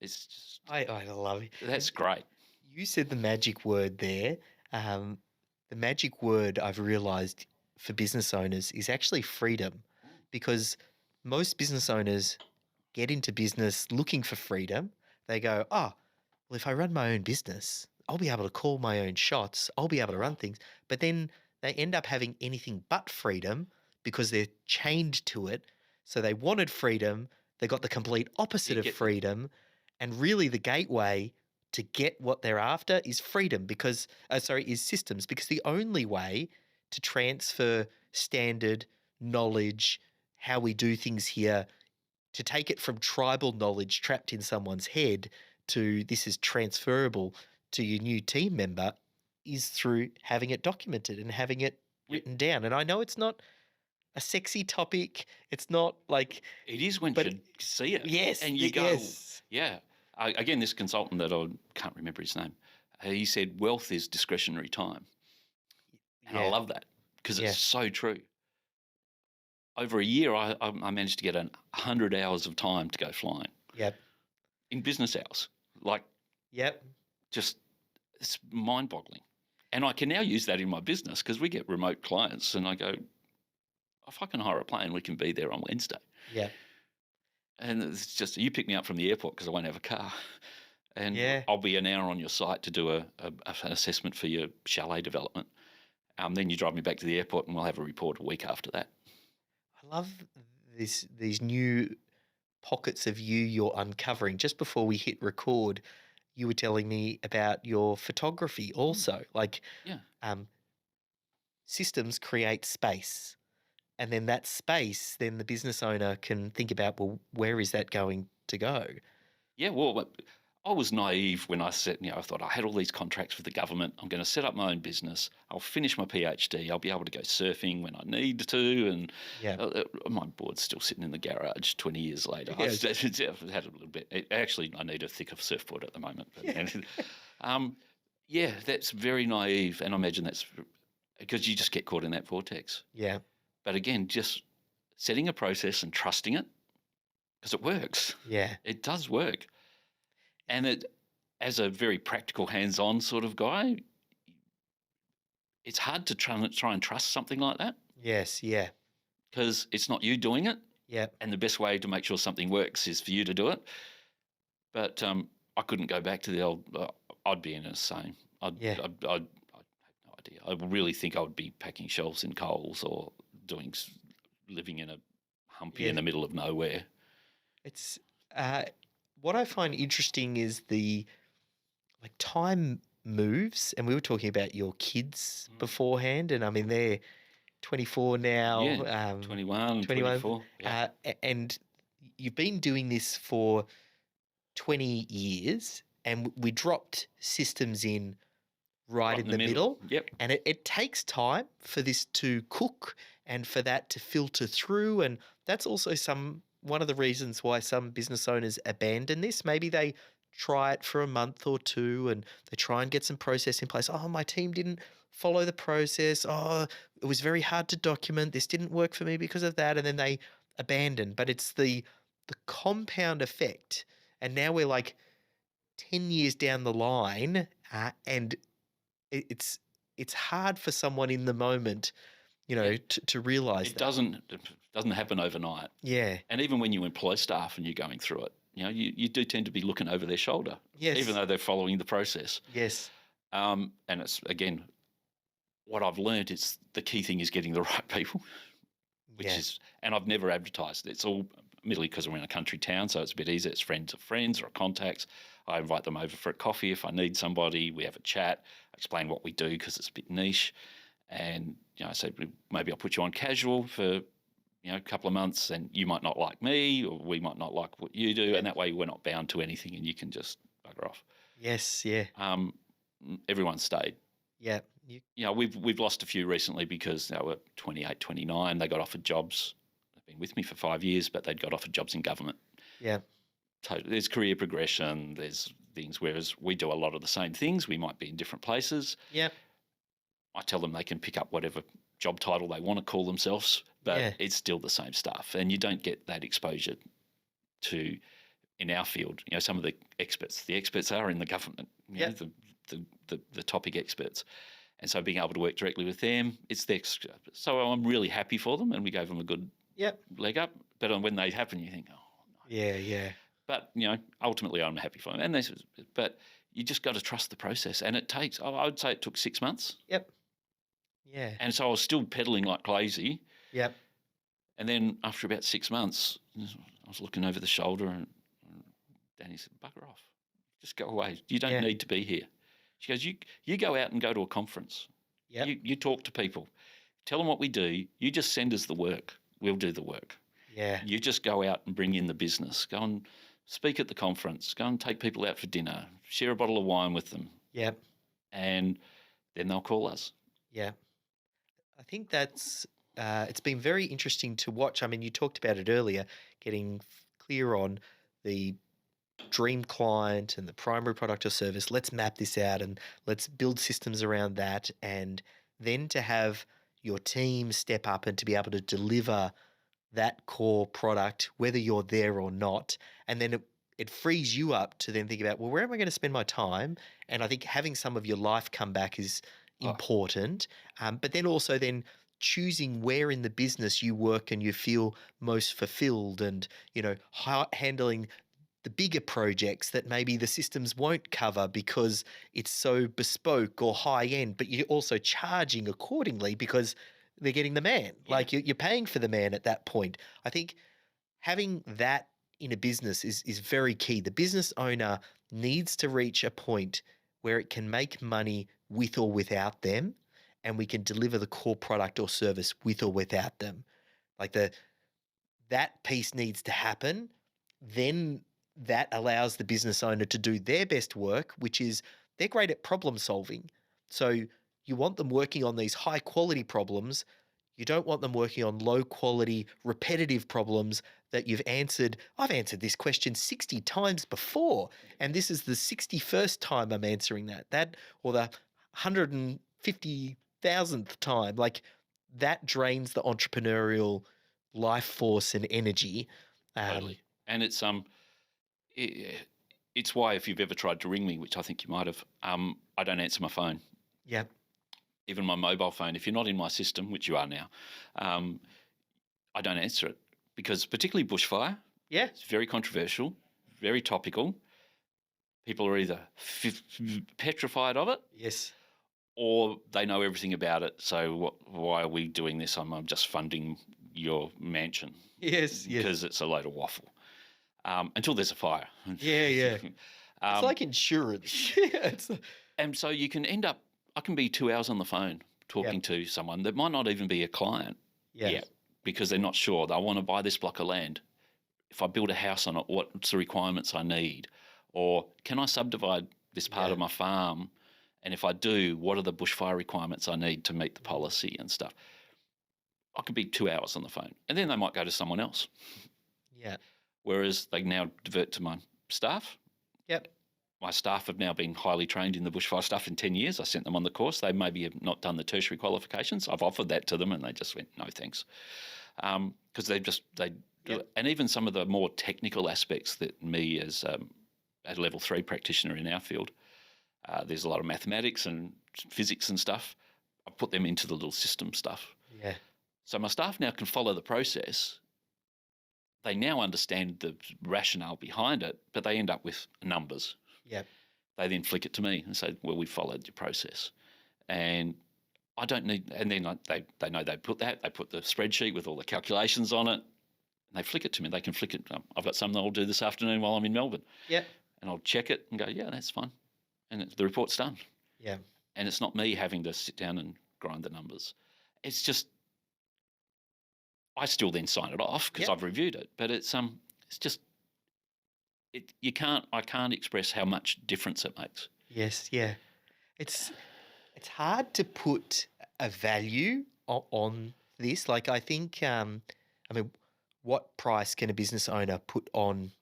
It's just, I love it. That's great. You said the magic word there. The magic word I've realised for business owners is actually freedom, because most business owners get into business looking for freedom. They go, well, if I run my own business, I'll be able to call my own shots. I'll be able to run things. But then they end up having anything but freedom because they're chained to it. So they wanted freedom. They got the complete opposite of freedom. And really the gateway to get what they're after is freedom is systems, because the only way to transfer standard knowledge, how we do things here, to take it from tribal knowledge trapped in someone's head to this is transferable to your new team member is through having it documented and having it written down. And I know it's not a sexy topic. It's not like... It is when you see it. Yes. And you go, yeah. Again, this consultant that I can't remember his name, he said wealth is discretionary time. And I love that because it's so true. Over a year, I managed to get 100 hours of time to go flying. Yep. In business hours. Like, just it's mind-boggling. And I can now use that in my business because we get remote clients and I go, if I can hire a plane, we can be there on Wednesday. Yeah. And it's just, you pick me up from the airport because I won't have a car. And I'll be an hour on your site to do an assessment for your chalet development. Then you drive me back to the airport and we'll have a report a week after that. I love these new pockets of you're uncovering. Just before we hit record, you were telling me about your photography also. Like, systems create space. And then that space, then the business owner can think about, well, where is that going to go? Yeah, well, I was naive when I said, I thought I had all these contracts with the government. I'm going to set up my own business. I'll finish my PhD. I'll be able to go surfing when I need to. And my board's still sitting in the garage 20 years later. I've had a little bit. Actually, I need a thicker surfboard at the moment. But, that's very naive. And I imagine that's because you just get caught in that vortex. Yeah. But again, just setting a process and trusting it because it works. Yeah. It does work. And it, as a very practical, hands-on sort of guy, it's hard to try and trust something like that. Yes, yeah. Because it's not you doing it. Yeah. And the best way to make sure something works is for you to do it. But I couldn't go back to the old. I'd be insane. I'd have no idea. I really think I would be packing shelves in Coles or living in a humpy in the middle of nowhere. It's what I find interesting is the time moves, and we were talking about your kids beforehand, and I mean they're 24 now, 21, 24. And you've been doing this for 20 years, and we dropped systems in right in the middle. Yep. And it takes time for this to cook and for that to filter through. And that's also one of the reasons why some business owners abandon this. Maybe they try it for a month or two and they try and get some process in place. Oh, my team didn't follow the process. Oh, it was very hard to document. This didn't work for me because of that. And then they abandon. But it's the compound effect. And now we're 10 years down the line, and it's hard for someone in the moment, to realize it doesn't happen overnight. Yeah. And even when you employ staff and you're going through it, you do tend to be looking over their shoulder. Yes. Even though they're following the process. Yes. And it's, again, what I've learned is the key thing is getting the right people, and I've never advertised. It's all admittedly because we're in a country town, so it's a bit easier. It's friends of friends or contacts. I invite them over for a coffee if I need somebody. We have a chat. I explain what we do because it's a bit niche. And, I say, maybe I'll put you on casual for, a couple of months and you might not like me or we might not like what you do. And that way we're not bound to anything and you can just bugger off. Yes, yeah. Everyone stayed. Yeah. We've lost a few recently because they were 28, 29. They got offered jobs. They've been with me for 5 years, but they'd got offered jobs in government. Yeah. There's career progression. There's things, whereas we do a lot of the same things. We might be in different places. Yeah. I tell them they can pick up whatever job title they want to call themselves, but it's still the same stuff. And you don't get that exposure to, in our field, some of the experts are in the government, the topic experts. And so being able to work directly with them, so I'm really happy for them and we gave them a good leg up. But when they happen, you think, oh, no. Yeah. But, ultimately I'm happy for them. But you just got to trust the process. And it takes, I would say it took 6 months. Yep. Yeah. And so I was still pedaling like crazy. Yep. And then after about 6 months, I was looking over the shoulder and Danny said, bugger off. Just go away. You don't need to be here. She goes, you go out and go to a conference. Yep. You talk to people. Tell them what we do. You just send us the work. We'll do the work. Yeah. You just go out and bring in the business. Go and speak at the conference. Go and take people out for dinner. Share a bottle of wine with them. Yep. And then they'll call us. Yeah. I think that's it's been very interesting to watch. I mean, you talked about it earlier, getting clear on the dream client and the primary product or service. Let's map this out and let's build systems around that. And then to have your team step up and to be able to deliver that core product, whether you're there or not. And then it frees you up to then think about, well, where am I going to spend my time? And I think having some of your life come back is important. But then also then choosing where in the business you work and you feel most fulfilled, and, handling the bigger projects that maybe the systems won't cover because it's so bespoke or high end, but you're also charging accordingly because they're getting the man. Yeah. Like you're paying for the man at that point. I think having that in a business is very key. The business owner needs to reach a point where it can make money with or without them, and we can deliver the core product or service with or without them. Like that piece needs to happen. Then that allows the business owner to do their best work, which is they're great at problem solving. So you want them working on these high quality problems. You don't want them working on low quality, repetitive problems that you've answered. I've answered this question 60 times before, and this is the 61st time I'm answering that or the 150,000th time. Like that drains the entrepreneurial life force and energy. Totally. And it's why if you've ever tried to ring me, which I think you might have, I don't answer my phone. Yeah. Even my mobile phone, if you're not in my system, which you are now, I don't answer it because particularly bushfire, it's very controversial, very topical. People are either petrified of it, or they know everything about it. So why are we doing this? I'm just funding your mansion. Because it's a load of waffle. Until there's a fire. It's like insurance. And so you can end up, I can be 2 hours on the phone talking to someone that might not even be a client yet because they're not sure. They want to buy this block of land. If I build a house on it, what's the requirements I need? Or can I subdivide this part of my farm? And if I do, what are the bushfire requirements I need to meet the policy and stuff? I could be 2 hours on the phone. And then they might go to someone else. Whereas they now divert to my staff. My staff have now been highly trained in the bushfire stuff in 10 years. I sent them on the course. They maybe have not done the tertiary qualifications. I've offered that to them and they just went, no, thanks. Because they do it. And even some of the more technical aspects that me as a level 3 practitioner in our field, there's a lot of mathematics and physics and stuff. I put them into the little system stuff. So my staff now can follow the process. They now understand the rationale behind it, but they end up with numbers. They then flick it to me and say, well, we followed your process. And I don't need, and then they know they put that, they put the spreadsheet with all the calculations on it, and they flick it to me. They can flick it. I've got something I'll do this afternoon while I'm in Melbourne. And I'll check it and go, yeah, that's fine. And the report's done. And it's not me having to sit down and grind the numbers. It's just, I still then sign it off because I've reviewed it, but it's just, I can't express how much difference it makes. It's hard to put a value on this. Like I think, what price can a business owner put on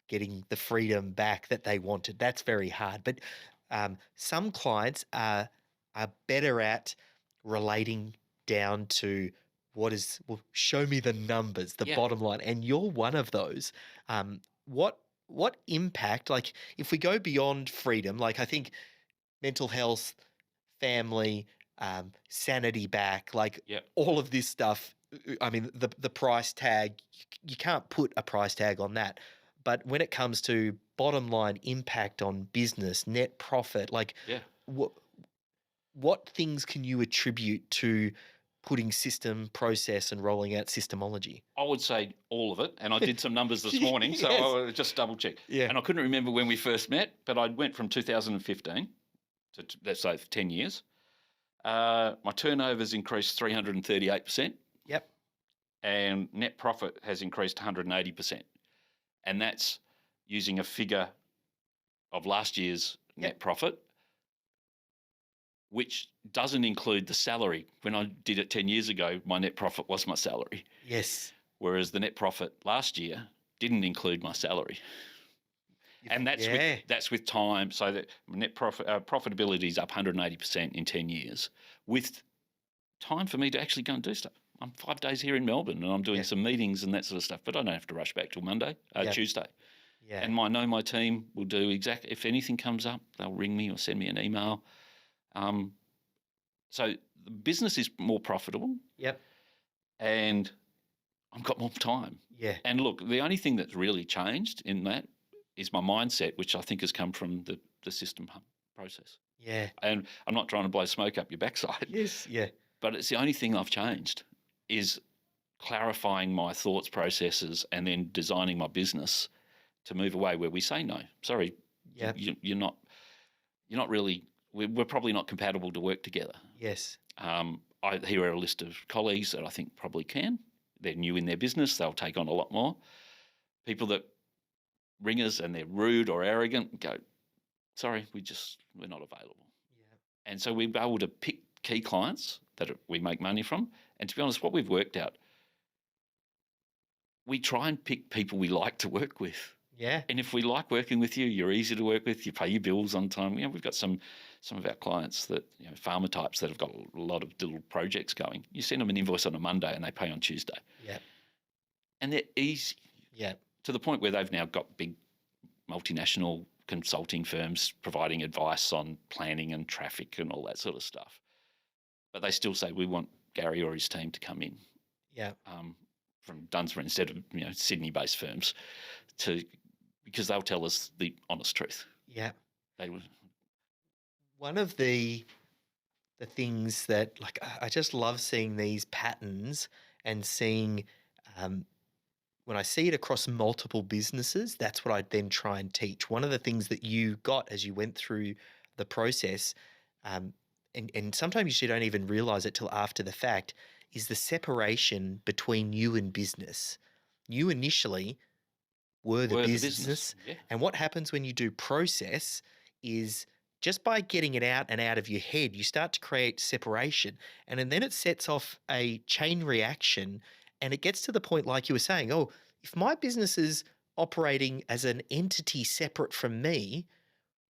getting the freedom back that they wanted? That's very hard. But some clients are better at relating down to show me the numbers, the bottom line. And you're one of those. What impact, like if we go beyond freedom, like I think mental health, family, sanity back, like all of this stuff, I mean, the price tag, you can't put a price tag on that. But when it comes to bottom line impact on business, net profit, like what things can you attribute to putting system, process, and rolling out systemology? I would say all of it, and I did some numbers this morning, so I'll just double check. And I couldn't remember when we first met, but I went from 2015 to, let's say, 10 years. My turnover's increased 338%. And net profit has increased 180%. And that's using a figure of last year's net profit, which doesn't include the salary. When I did it 10 years ago, my net profit was my salary. Whereas the net profit last year didn't include my salary. And Yeah. that's with time. So that net profitability is up 180% in 10 years with time for me to actually go and do stuff. I'm 5 days here in Melbourne and I'm doing Yeah. some meetings and that sort of stuff, but I don't have to rush back till Yeah. Tuesday. Yeah. And I know my team will do exactly, if anything comes up, they'll ring me or send me an email. So the business is more profitable. Yep. And I've got more time. Yeah. And look, the only thing that's really changed in that is my mindset, which I think has come from the system process. Yeah. And I'm not trying to blow smoke up your backside. Yes. Yeah. But it's the only thing I've changed is clarifying my thoughts processes and then designing my business to move away where we say no. Sorry, Yeah. you're not really. We're probably not compatible to work together. Yes. Here are a list of colleagues that I think probably can. They're new in their business. They'll take on a lot more. People that ring us and they're rude or arrogant, go, sorry, we're not available. Yeah. And so we're able to pick key clients that we make money from. And to be honest, what we've worked out, we try and pick people we like to work with. Yeah. And if we like working with you, you're easy to work with, you pay your bills on time. We've got some of our clients that, farmer types that have got a lot of little projects going. You send them an invoice on a Monday and they pay on Tuesday. Yeah. And they're easy. Yeah. To the point where they've now got big multinational consulting firms providing advice on planning and traffic and all that sort of stuff. But they still say, we want Gary or his team to come in. Yeah. From Dunsborough instead of Sydney-based firms, because they'll tell us the honest truth. Yeah. They would. One of the things that, like, I just love seeing these patterns and seeing when I see it across multiple businesses, that's what I then try and teach. One of the things that you got as you went through the process, and sometimes you don't even realize it till after the fact, is the separation between you and business. You initially were the business. Yeah. And what happens when you do process is just by getting it out and out of your head, you start to create separation. And then it sets off a chain reaction. And it gets to the point, like you were saying, oh, if my business is operating as an entity separate from me,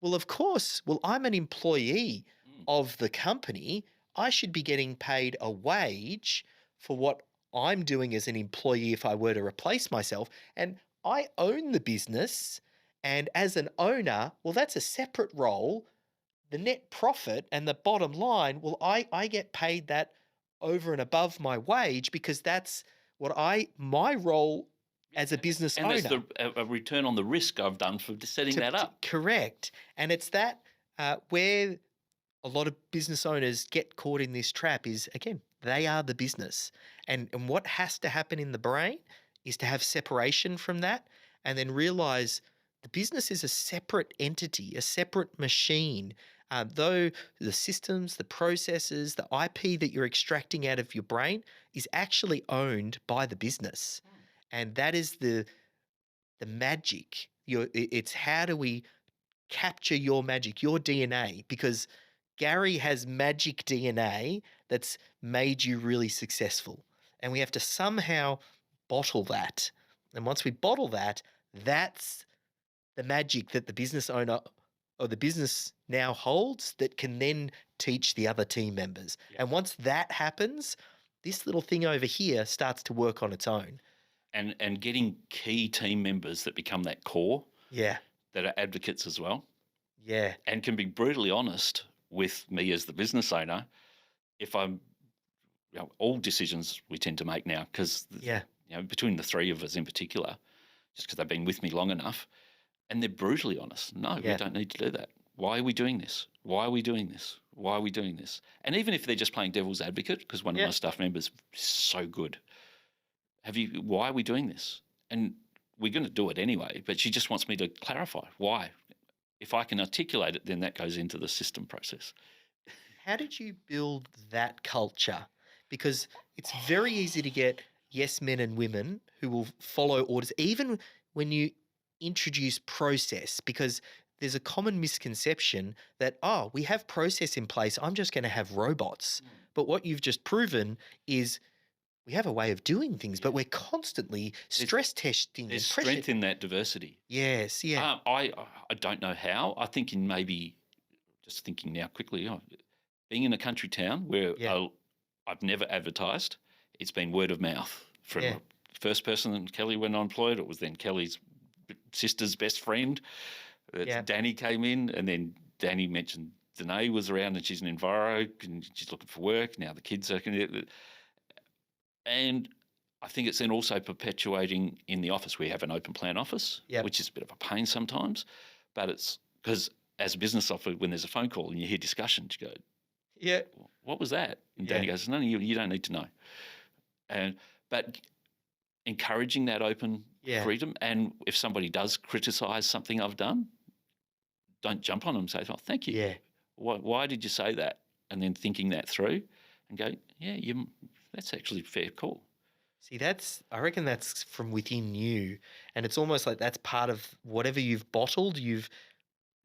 well, of course, I'm an employee of the company. I should be getting paid a wage for what I'm doing as an employee if I were to replace myself. And I own the business. And as an owner, well, that's a separate role. The net profit and the bottom line, well, I get paid that over and above my wage because that's what my role as a business owner. And there's a return on the risk I've done for setting that up. Correct. And it's that where a lot of business owners get caught in this trap is, again, they are the business. And what has to happen in the brain is to have separation from that and then realize the business is a separate entity, a separate machine. Though the systems, the processes, the IP that you're extracting out of your brain is actually owned by the business. And that is the magic. It's how do we capture your magic, your DNA, because Gary has magic DNA that's made you really successful. And we have to somehow bottle that. And once we bottle that, that's the magic that the business owner or the business now holds that can then teach the other team members. Yeah. And once that happens, this little thing over here starts to work on its own. And getting key team members that become that core. Yeah. That are advocates as well. Yeah. And can be brutally honest with me as the business owner if I'm all decisions we tend to make now because between the three of us in particular, just because they've been with me long enough, and they're brutally honest. No, we don't need to do that. Why are we doing this? Why are we doing this? Why are we doing this? And even if they're just playing devil's advocate, because one of my staff members is so good, why are we doing this? And we're going to do it anyway, but she just wants me to clarify why. If I can articulate it, then that goes into the system process. How did you build that culture? Because it's very easy to get yes men and women who will follow orders, even when you introduce process, because there's a common misconception that, we have process in place, I'm just going to have robots. But what you've just proven is we have a way of doing things, but we're constantly stress testing There's and pressure. strength in that diversity. Yes, yeah. I don't know how. I think in maybe, just thinking now quickly, being in a country town where Yeah. I've never advertised, it's been word of mouth from Yeah. the first person Kelly when I employed. It was then Kelly's sister's best friend. Yeah. Danny came in, and then Danny mentioned Danae was around and she's an enviro and she's looking for work. Now the kids are, and I think it's then also perpetuating in the office. We have an open plan office, which is a bit of a pain sometimes, but it's because as a business officer, when there's a phone call and you hear discussions, you go, Yeah. what was that? And Danny goes, no, you don't need to know. But encouraging that open freedom, and if somebody does criticise something I've done, don't jump on them and say, oh, thank you. Yeah. Why did you say that? And then thinking that through and go, that's actually a fair call. See, I reckon that's from within you. And it's almost like that's part of whatever you've bottled,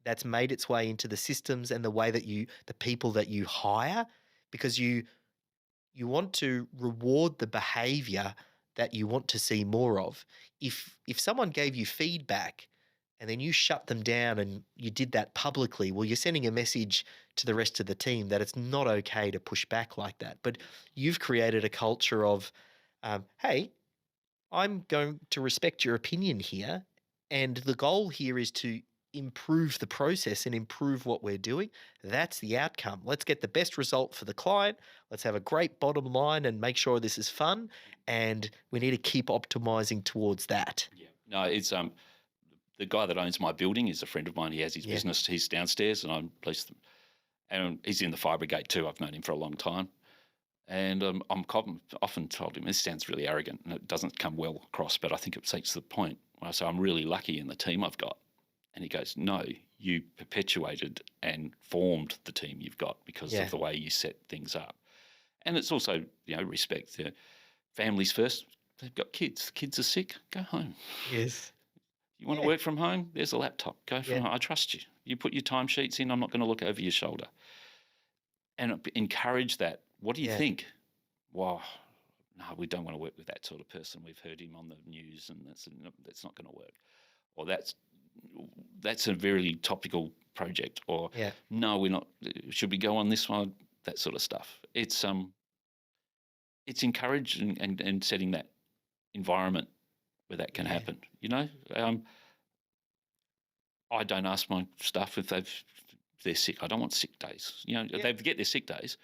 that's made its way into the systems and the way that the people that you hire, because you want to reward the behavior that you want to see more of. If someone gave you feedback and then you shut them down and you did that publicly, well, you're sending a message to the rest of the team that it's not okay to push back like that. But you've created a culture of, hey, I'm going to respect your opinion here. And the goal here is to improve the process and improve what we're doing. That's the outcome. Let's get the best result for the client. Let's have a great bottom line and make sure this is fun. And we need to keep optimizing towards that. Yeah. No, it's the guy that owns my building is a friend of mine. He has his business. He's downstairs, and I'm pleased. And he's in the fire brigade too. I've known him for a long time. And I'm often told him, this sounds really arrogant and it doesn't come well across, but I think it takes the point. I say, I'm really lucky in the team I've got. And he goes, no, you perpetuated and formed the team you've got because of the way you set things up. And it's also, respect. Families first. They've got kids. Kids are sick. Go home. Yes. You want to work from home? There's a laptop. Go from home. I trust you. You put your timesheets in. I'm not going to look over your shoulder. And encourage that. What do you think? Wow, no, we don't want to work with that sort of person. We've heard him on the news, and that's not going to work. Or that's a very topical project. Or no, we're not. Should we go on this one? That sort of stuff. It's encouraging and setting that environment where that can happen. I don't ask my staff if they're sick. I don't want sick days. They get their sick days.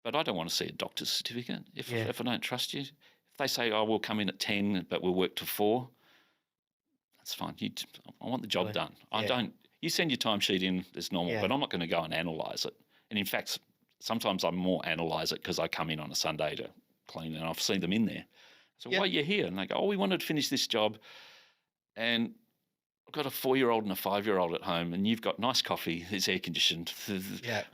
But I don't want to see a doctor's certificate if I don't trust you. If they say, we'll come in at 10, but we'll work till 4, that's fine. I want the job done. I don't. You send your timesheet in as normal, but I'm not going to go and analyse it. And in fact, sometimes I more analyse it because I come in on a Sunday to clean, and I've seen them in there. So why are you here? And they go, we wanted to finish this job, and I've got a 4-year-old and a 5-year-old at home, and you've got nice coffee. It's air conditioned.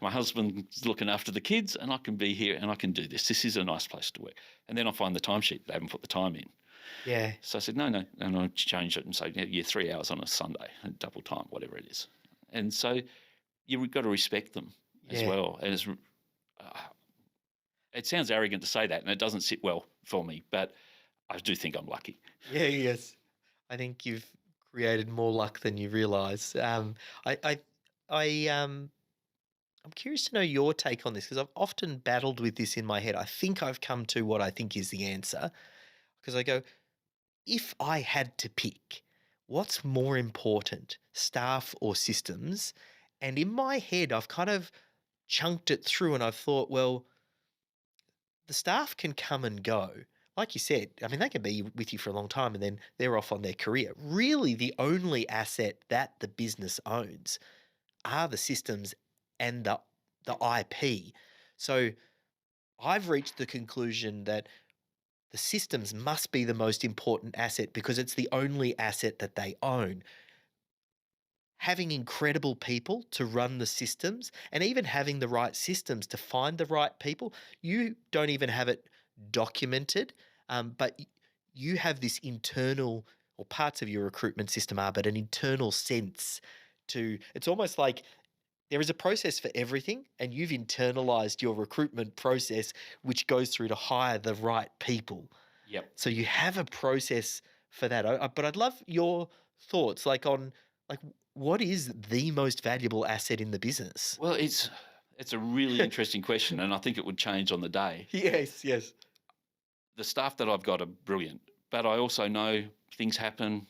My husband's looking after the kids, and I can be here and I can do this. This is a nice place to work. And then I find the timesheet. They haven't put the time in. Yeah. So I said, no. And I change it and say, you're 3 hours on a Sunday, and double time, whatever it is. And so you've got to respect them as well. And it sounds arrogant to say that, and it doesn't sit well for me, but I do think I'm lucky. Yeah, yes. I think you've created more luck than you realise. I'm curious to know your take on this, because I've often battled with this in my head. I think I've come to what I think is the answer, because I go, if I had to pick, what's more important, staff or systems? And in my head, I've kind of chunked it through, and I've thought, well, the staff can come and go. Like you said, I mean, they can be with you for a long time and then they're off on their career. Really, the only asset that the business owns are the systems and the IP. So I've reached the conclusion that the systems must be the most important asset because it's the only asset that they own. Having incredible people to run the systems, and even having the right systems to find the right people, you don't even have it documented, but you have this internal, or parts of your recruitment system are, but an internal sense to, it's almost like there is a process for everything, and you've internalized your recruitment process, which goes through to hire the right people. Yep. So you have a process for that. But I'd love your thoughts, like on like what is the most valuable asset in the business? Well, it's a really interesting question, and I think it would change on the day. Yes, yes. The staff that I've got are brilliant, but I also know things happen.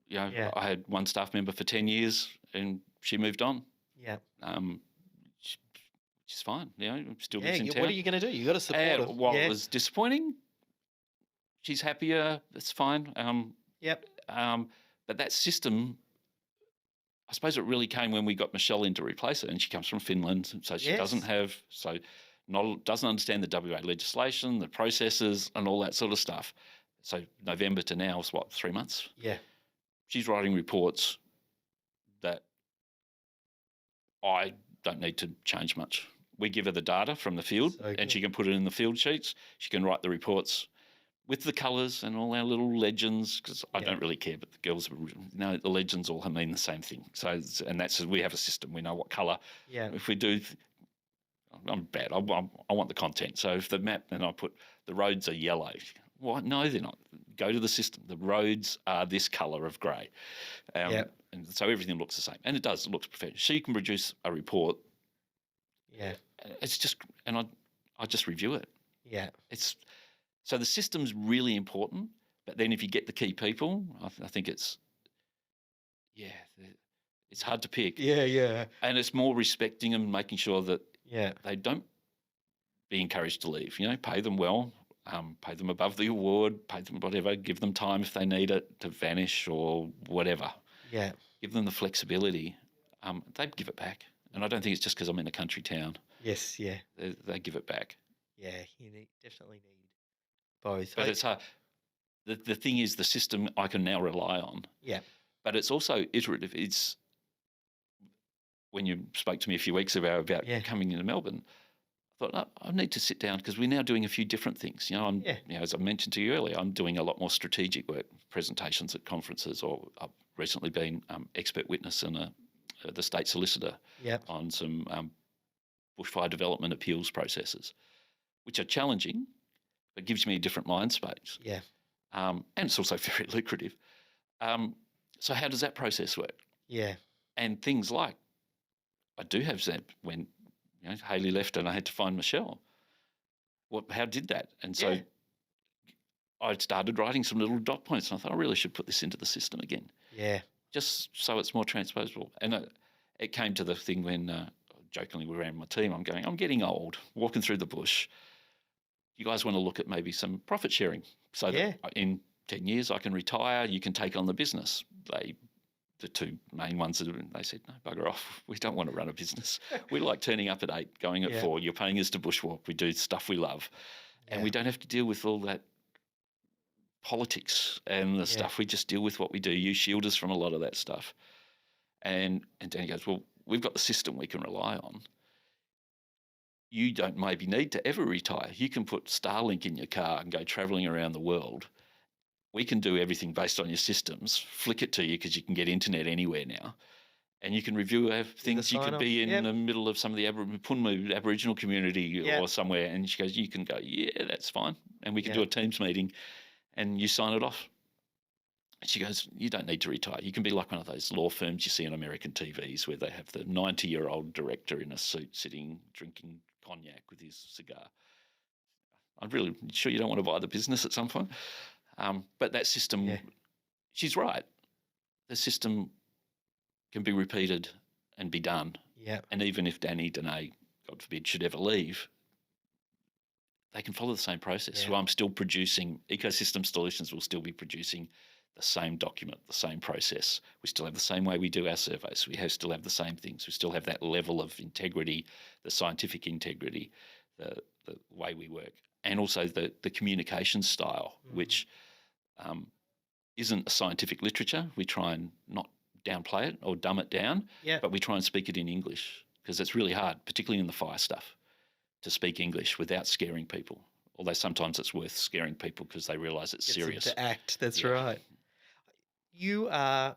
You know, Yeah. I had one staff member for 10 years, and she moved on. Yeah. She's fine. You know, still Yeah. lives in town. What are you going to do? You got to support her. While Yeah. it was disappointing, she's happier. It's fine. Yep. But that system, I suppose it really came when we got Michelle in to replace her, and she comes from Finland, so she doesn't have doesn't understand the WA legislation, the processes, and all that sort of stuff. So November to now is what, 3 months? Yeah. She's writing reports that I don't need to change much. We give her the data from the field, So and she good. can put it in the field sheets. She can write the reports with the colours and all our little legends, because I don't really care, but the girls, the legends all mean the same thing. So, and that's, we have a system. We know what colour. Yeah. If we do, I'm bad. I want the content. So if the map, and I put the roads are yellow. Why? No, they're not. Go to the system. The roads are this colour of grey. And so everything looks the same. And it does. It looks professional. She can produce a report. Yeah. It's just, and I just review it. Yeah. So the system's really important, but then if you get the key people, I think it's hard to pick. Yeah. Yeah. And it's more respecting them, making sure that Yeah. they don't be encouraged to leave. You know, pay them well, pay them above the award, pay them whatever, give them time if they need it to vanish or whatever. Yeah. Give them the flexibility. They give it back. And I don't think it's just because I'm in a country town. Yes. Yeah. They give it back. Yeah. You definitely need both. But it's hard. The thing is, the system I can now rely on. Yeah. But it's also iterative. It's when you spoke to me a few weeks ago about coming into Melbourne, I thought, I need to sit down because we're now doing a few different things. You know, as I mentioned to you earlier, I'm doing a lot more strategic work, presentations at conferences, or I've recently been expert witness in the state solicitor on some bushfire development appeals processes, which are challenging, but gives me a different mind space. Yeah. And it's also very lucrative. So how does that process work? Yeah. And things like, I do have that when Hayley left and I had to find Michelle. How did that? And so I started writing some little dot points, and I thought I really should put this into the system again. Yeah. Just so it's more transposable. And it came to the thing when, jokingly, we ran my team. I'm getting old, walking through the bush. You guys want to look at maybe some profit sharing so that in 10 years I can retire, you can take on the business. The two main ones, they said, no, bugger off. We don't want to run a business. We like turning up at 8, going at 4. You're paying us to bushwalk. We do stuff we love. And we don't have to deal with all that politics and the stuff. We just deal with what we do. You shield us from a lot of that stuff. And Danny goes, well, we've got the system we can rely on. You don't maybe need to ever retire. You can put Starlink in your car and go travelling around the world. We can do everything based on your systems, flick it to you because you can get internet anywhere now, and you can review things. You could be in the middle of some of the Punmu Aboriginal community or somewhere, and she goes, you can go, that's fine, and we can do a Teams meeting, and you sign it off. And she goes, you don't need to retire. You can be like one of those law firms you see on American TVs where they have the 90-year-old director in a suit sitting drinking cognac with his cigar. I'm really sure you don't want to buy the business at some point. But that system, she's right. The system can be repeated and be done. Yeah. And even if Danny, Danae, God forbid, should ever leave, they can follow the same process. Yeah. So I'm still producing, Ecosystem Solutions will still be producing the same document, the same process. We still have the same way we do our surveys. We still have the same things. We still have that level of integrity, the scientific integrity, the way we work. And also the communication style, which isn't a scientific literature. We try and not downplay it or dumb it down, but we try and speak it in English because it's really hard, particularly in the fire stuff, to speak English without scaring people. Although sometimes it's worth scaring people because they realise it's serious. To act, that's right. You are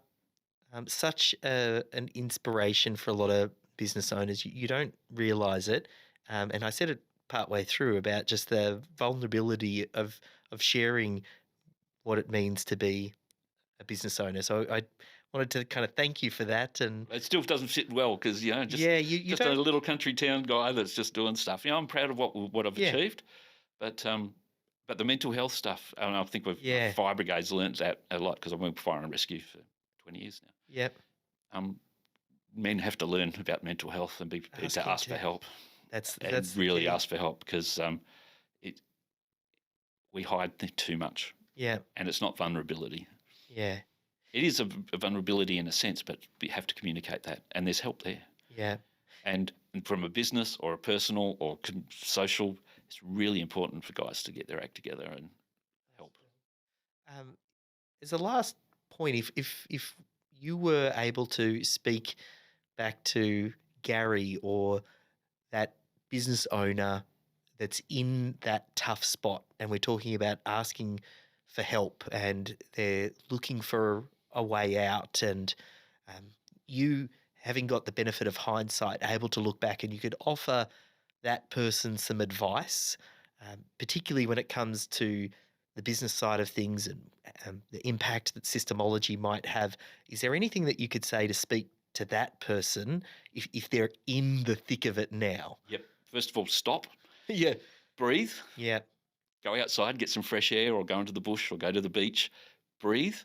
such an inspiration for a lot of business owners. You don't realise it. And I said it partway through about just the vulnerability of sharing what it means to be a business owner. So I wanted to kind of thank you for that. And It still doesn't fit well because, you know, you just a don't. little country town guy that's just doing stuff. You know, I'm proud of what I've Yeah. achieved, but the mental health stuff, I think Yeah. Fire Brigade's learnt that a lot because I've been fire and rescue for 20 years now. Yep. Men have to learn about mental health and be prepared to ask for help. That's really ask for help because we hide too much. Yeah. And it's not vulnerability. Yeah. It is a vulnerability in a sense, but we have to communicate that, and there's help there. Yeah. And from a business or a personal or social, it's really important for guys to get their act together and help. As a last point, if you were able to speak back to Gary or that business owner that's in that tough spot, and we're talking about asking for help and they're looking for a way out, and you, having got the benefit of hindsight, able to look back and you could offer that person some advice, particularly when it comes to the business side of things and the impact that systemology might have. Is there anything that you could say to speak to that person if they're in the thick of it now? Yep. First of all, stop. Yeah. Breathe. Yeah. Go outside, get some fresh air, or go into the bush or go to the beach. Breathe.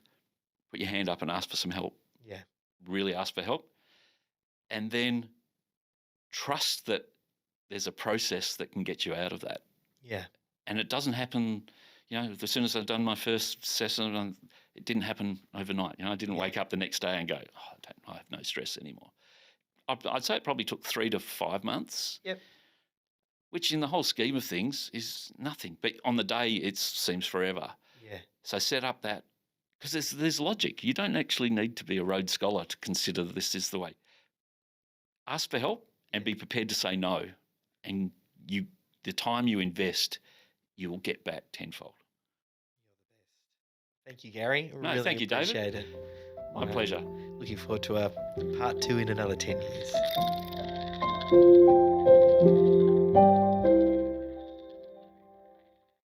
Put your hand up and ask for some help. Yeah. Really ask for help. And then trust that there's a process that can get you out of that. Yeah. And it doesn't happen, you know, as soon as I've done my first session, it didn't happen overnight. You know, I didn't wake up the next day and go, I have no stress anymore. I'd say it probably took 3 to 5 months. Yep. Which in the whole scheme of things is nothing. But on the day, it seems forever. Yeah. So set up that, because there's logic. You don't actually need to be a Rhodes Scholar to consider this is the way. Ask for help and be prepared to say no. And the time you invest, you will get back tenfold. You're the best. Thank you, Gary. No, really thank you, David. Appreciate it. My pleasure. Looking forward to a part 2 in another 10 years.